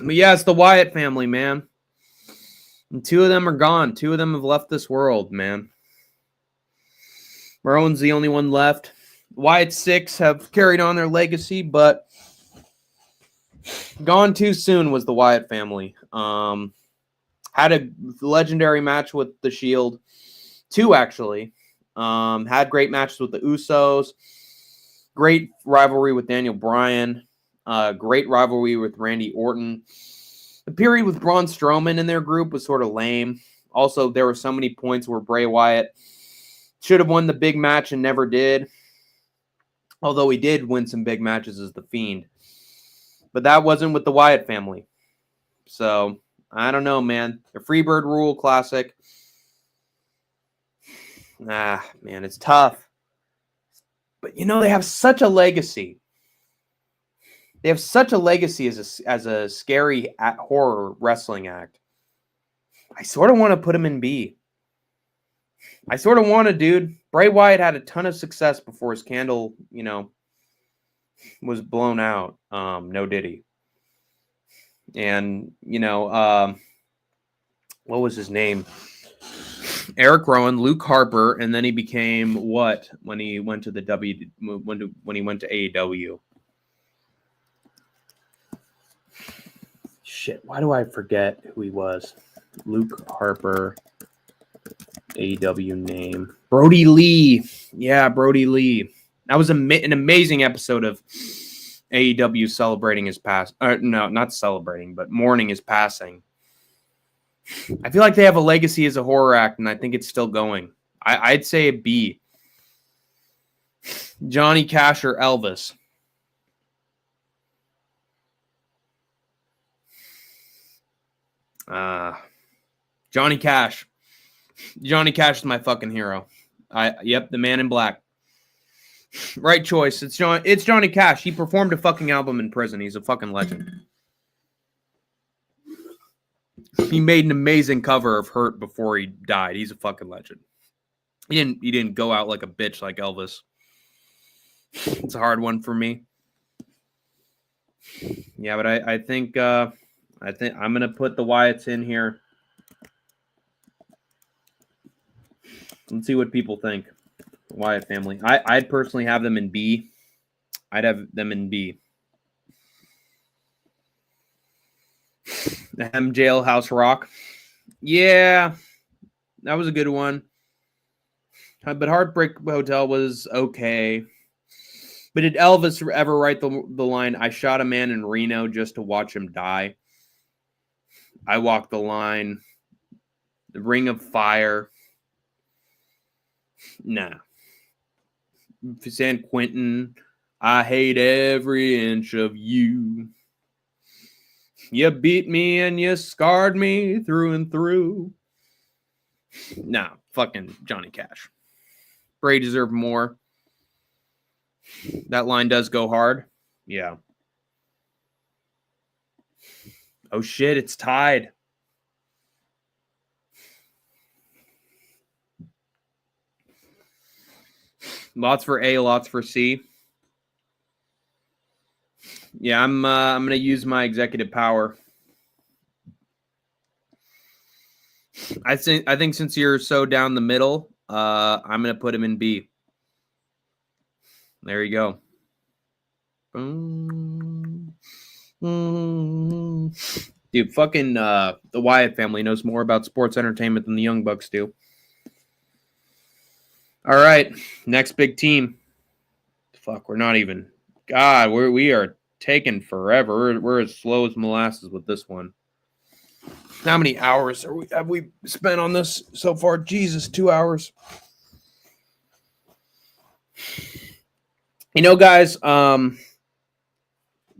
But yeah, it's the Wyatt family, man. And two of them are gone. Two of them have left this world, man. Maroon's the only one left. Wyatt 6 have carried on their legacy, but gone too soon was the Wyatt family. Had a legendary match with the Shield. 2, actually. Had great matches with the Usos. Great rivalry with Daniel Bryan. Great rivalry with Randy Orton. The period with Braun Strowman in their group was sort of lame. Also, there were so many points where Bray Wyatt should have won the big match and never did. Although he did win some big matches as The Fiend. But that wasn't with the Wyatt family. So, I don't know, man. The Freebird Rule Classic. Man, it's tough. But, they have such a legacy. They have such a legacy as a scary horror wrestling act. I sort of want to put them in B. I sort of want to, dude. Bray Wyatt had a ton of success before his candle, was blown out. No diddy. And, what was his name? Eric Rowan, Luke Harper, and then he became what when he went to when he went to AEW? Shit, why do I forget who he was? Luke Harper, AEW name. Brody Lee. Yeah, Brody Lee. That was an amazing episode of AEW celebrating his past. No, not celebrating, but mourning his passing. I feel like they have a legacy as a horror act, and I think it's still going. I'd say a B. Johnny Cash or Elvis? Johnny Cash. Johnny Cash is my fucking hero. Yep, the Man in Black. Right choice. It's Johnny Cash. He performed a fucking album in prison. He's a fucking legend. He made an amazing cover of Hurt before he died. He's a fucking legend. He didn't go out like a bitch like Elvis. It's a hard one for me. Yeah, but I think I'm gonna put the Wyatts in here. Let's see what people think. Wyatt family. I'd personally have them in B. I'd have them in B. The Jailhouse Rock. Yeah, that was a good one. But Heartbreak Hotel was okay. But did Elvis ever write the line, I shot a man in Reno just to watch him die? I walked the line. The Ring of Fire. Nah. San Quentin. I hate every inch of you. You beat me and you scarred me through and through. Nah, fucking Johnny Cash. Bray deserved more. That line does go hard. Yeah. Oh shit, it's tied. Lots for A, lots for C. Yeah, I'm gonna use my executive power. I think since you're so down the middle, I'm gonna put him in B. There you go. Dude, fucking the Wyatt family knows more about sports entertainment than the Young Bucks do. All right, next big team. Fuck, we're not even. God, we are taking forever. We're as slow as molasses with this one. How many hours have we spent on this so far? Jesus, 2 hours.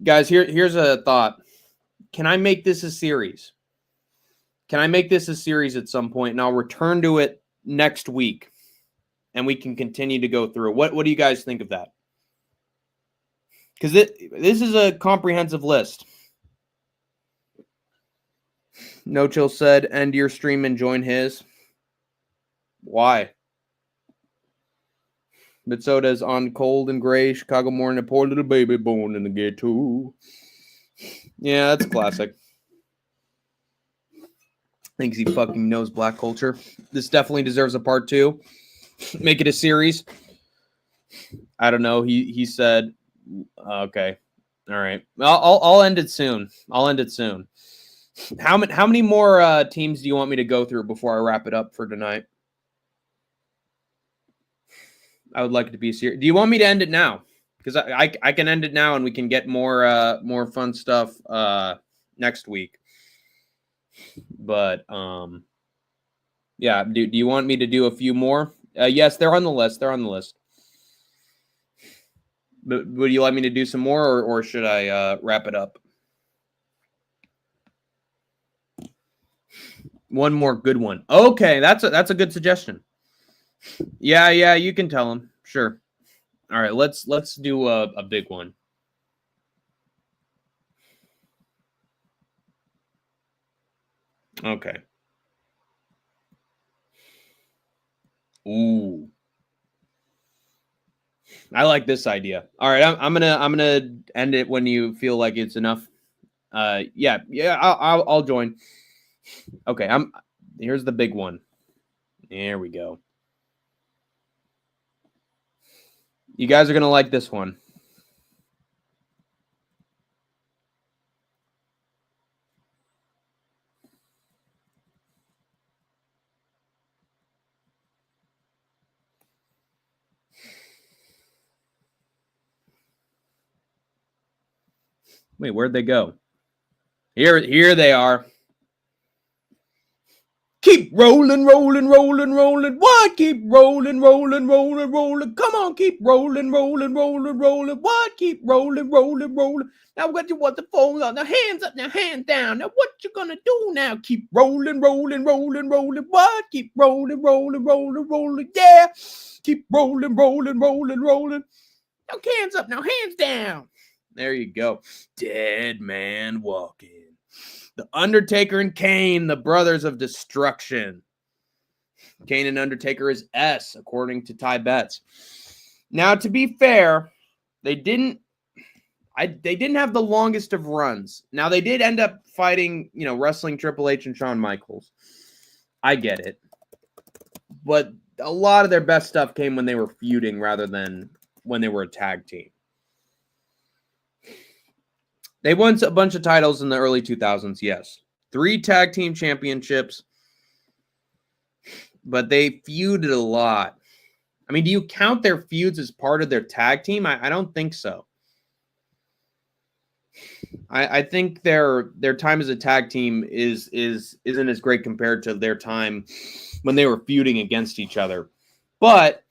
Guys, here's a thought. Can I make this a series? Can I make this a series at some point, and I'll return to it next week, and we can continue to go through. What do you guys think of that? Because this is a comprehensive list. No Chill said, end your stream and join his. Why? But so does On Cold and Gray, Chicago Morning, a poor little baby born in the ghetto. Yeah, that's classic. Thinks he fucking knows black culture. This definitely deserves a part 2. Make it a series. I don't know. He said, okay, all right. I'll end it soon. I'll end it soon. How many more teams do you want me to go through before I wrap it up for tonight? I would like it to be a series. Do you want me to end it now? Because I can end it now and we can get more fun stuff next week. But yeah. Do you want me to do a few more? Yes, they're on the list. They're on the list. But would you like me to do some more, or should I wrap it up? One more good one. Okay, that's a good suggestion. Yeah, you can tell him. Sure. All right, let's do a big one. Okay. Ooh. I like this idea. All right, I'm gonna end it when you feel like it's enough. Yeah, I'll join. Okay, here's the big one. There we go. You guys are gonna like this one. Wait, where'd they go? Here they are. Keep rolling, rolling, rolling, rolling. What? Keep rolling, rolling, rolling, rolling. Come on, keep rolling, rolling, rolling, rolling. What? Keep rolling, rolling, rolling. Now what you want the phone on? Now hands up, now hands down. Now what you gonna do now? Keep rolling, rolling, rolling, rolling. What? Keep rolling, rolling, rolling, rolling. Yeah. Keep rolling, rolling, rolling, rolling. Now hands up, now hands down. There you go. Dead man walking. The Undertaker and Kane, the brothers of destruction. Kane and Undertaker is S, according to Ty Betts. Now, to be fair, they didn't have the longest of runs. Now, they did end up fighting, wrestling Triple H and Shawn Michaels. I get it. But a lot of their best stuff came when they were feuding rather than when they were a tag team. They won a bunch of titles in the early 2000s, yes. 3 tag team championships, but they feuded a lot. I mean, do you count their feuds as part of their tag team? I don't think so. I think their time as a tag team isn't as great compared to their time when they were feuding against each other. But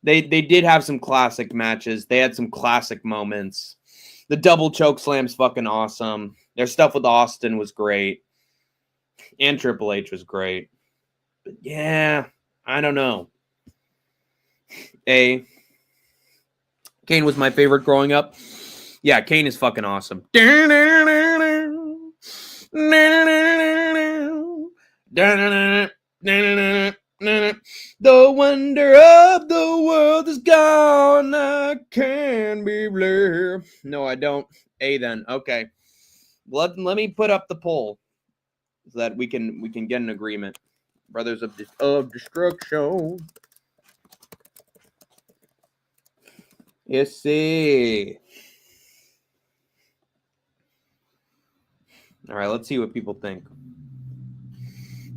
they did have some classic matches. They had some classic moments. The double choke slam's fucking awesome. Their stuff with Austin was great. And Triple H was great. But yeah, I don't know. Kane was my favorite growing up. Yeah, Kane is fucking awesome. The wonder of the world is gone. I can't be blue. No, I don't. Then. Okay. Let me put up the poll so that we can get an agreement. Brothers of Destruction. Let's see. All right, let's see what people think.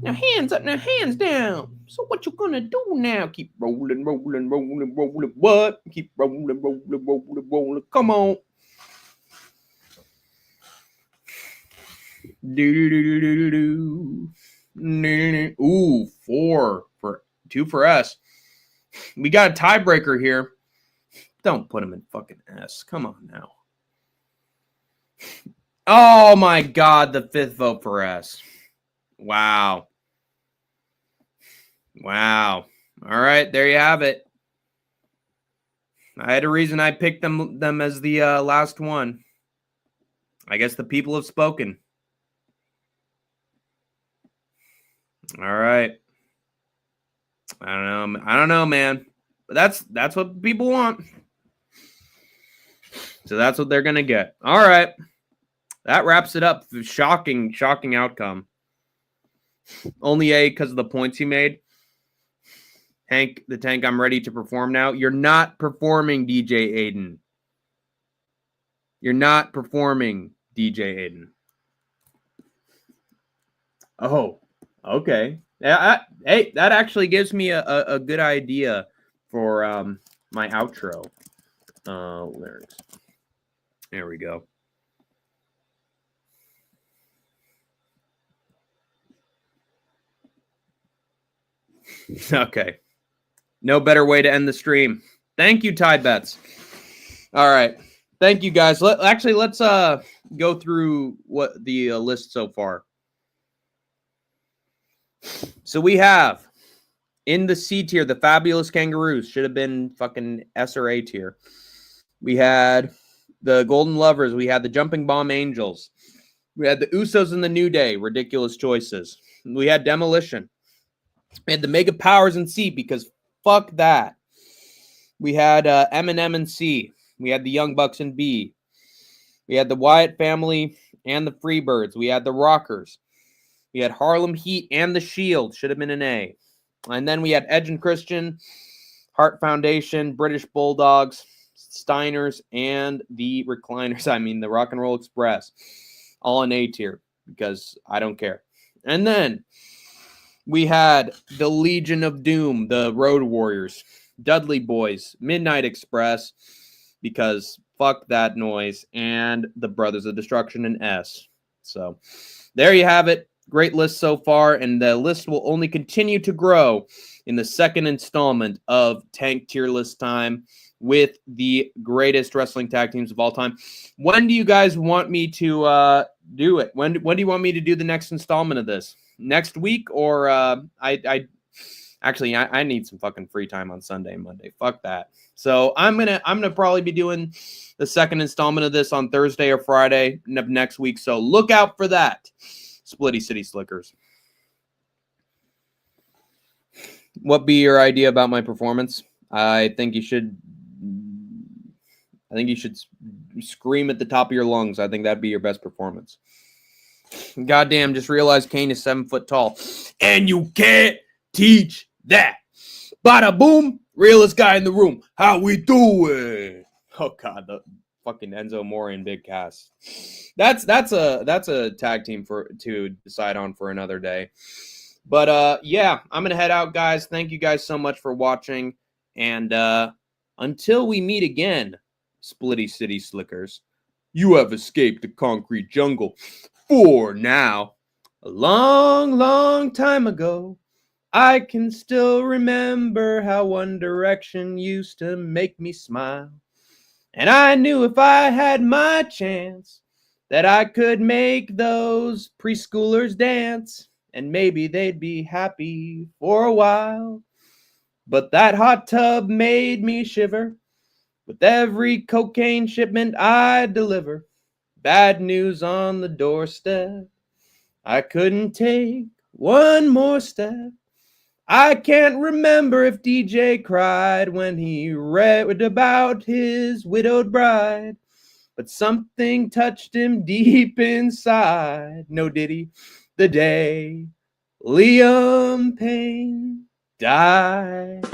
Now hands up, now hands down. So what you gonna do now? Keep rolling, rolling, rolling, rolling. What? Keep rolling, rolling, rolling, rolling. Come on. Ooh, 2 for S. We got a tiebreaker here. Don't put him in fucking S. Come on now. Oh my God, the 5th vote for S. Wow. All right, there you have it. I had a reason I picked them as the last one. I guess the people have spoken. All right. I don't know, man. But that's what people want. So that's what they're gonna get. All right. That wraps it up. Shocking outcome. Only A because of the points he made. Hank the Tank, I'm ready to perform now. You're not performing, DJ Aiden. You're not performing, DJ Aiden. Oh, okay. Yeah, hey, that actually gives me a good idea for my outro lyrics. There we go. Okay. No better way to end the stream. Thank you, Tide Bets. All right. Thank you, guys. Let's go through what the list so far. So we have in the C tier, the Fabulous Kangaroos. Should have been fucking S or A tier. We had the Golden Lovers. We had the Jumping Bomb Angels. We had the Usos and the New Day. Ridiculous choices. We had Demolition. We had the Mega Powers in C because fuck that. We had Eminem in C. We had the Young Bucks in B. We had the Wyatt family and the Freebirds. We had the Rockers. We had Harlem Heat and the Shield. Should have been an A. And then we had Edge and Christian, Hart Foundation, British Bulldogs, Steiners, and the Recliners. I mean, the Rock and Roll Express. All in A tier because I don't care. And then we had the Legion of Doom, the Road Warriors, Dudley Boys, Midnight Express, because fuck that noise, and the Brothers of Destruction in S. So there you have it. Great list so far, and the list will only continue to grow in the second installment of Tank Tier List Time with the greatest wrestling tag teams of all time. When do you guys want me to do it? When do you want me to do the next installment of this? Next week, or I need some fucking free time on Sunday and Monday. Fuck that. So I'm gonna probably be doing the second installment of this on Thursday or Friday of next week. So look out for that. Splitty City Slickers. What be your idea about my performance? I think you should scream at the top of your lungs. I think that'd be your best performance. Goddamn, just realized Kane is 7 foot tall. And you can't teach that. Bada boom, realest guy in the room. How we doing? Oh God, the fucking Enzo Amore and Big Cass. That's a tag team to decide on for another day. But yeah, I'm gonna head out, guys. Thank you guys so much for watching, and until we meet again, Splitty City Slickers, you have escaped the concrete jungle for now. A long, long time ago, I can still remember how One Direction used to make me smile. And I knew if I had my chance that I could make those preschoolers dance, and maybe they'd be happy for a while. But that hot tub made me shiver with every cocaine shipment I deliver. Bad news on the doorstep. I couldn't take one more step. I can't remember if DJ cried when he read about his widowed bride, but something touched him deep inside. No, did he? The day Liam Payne died.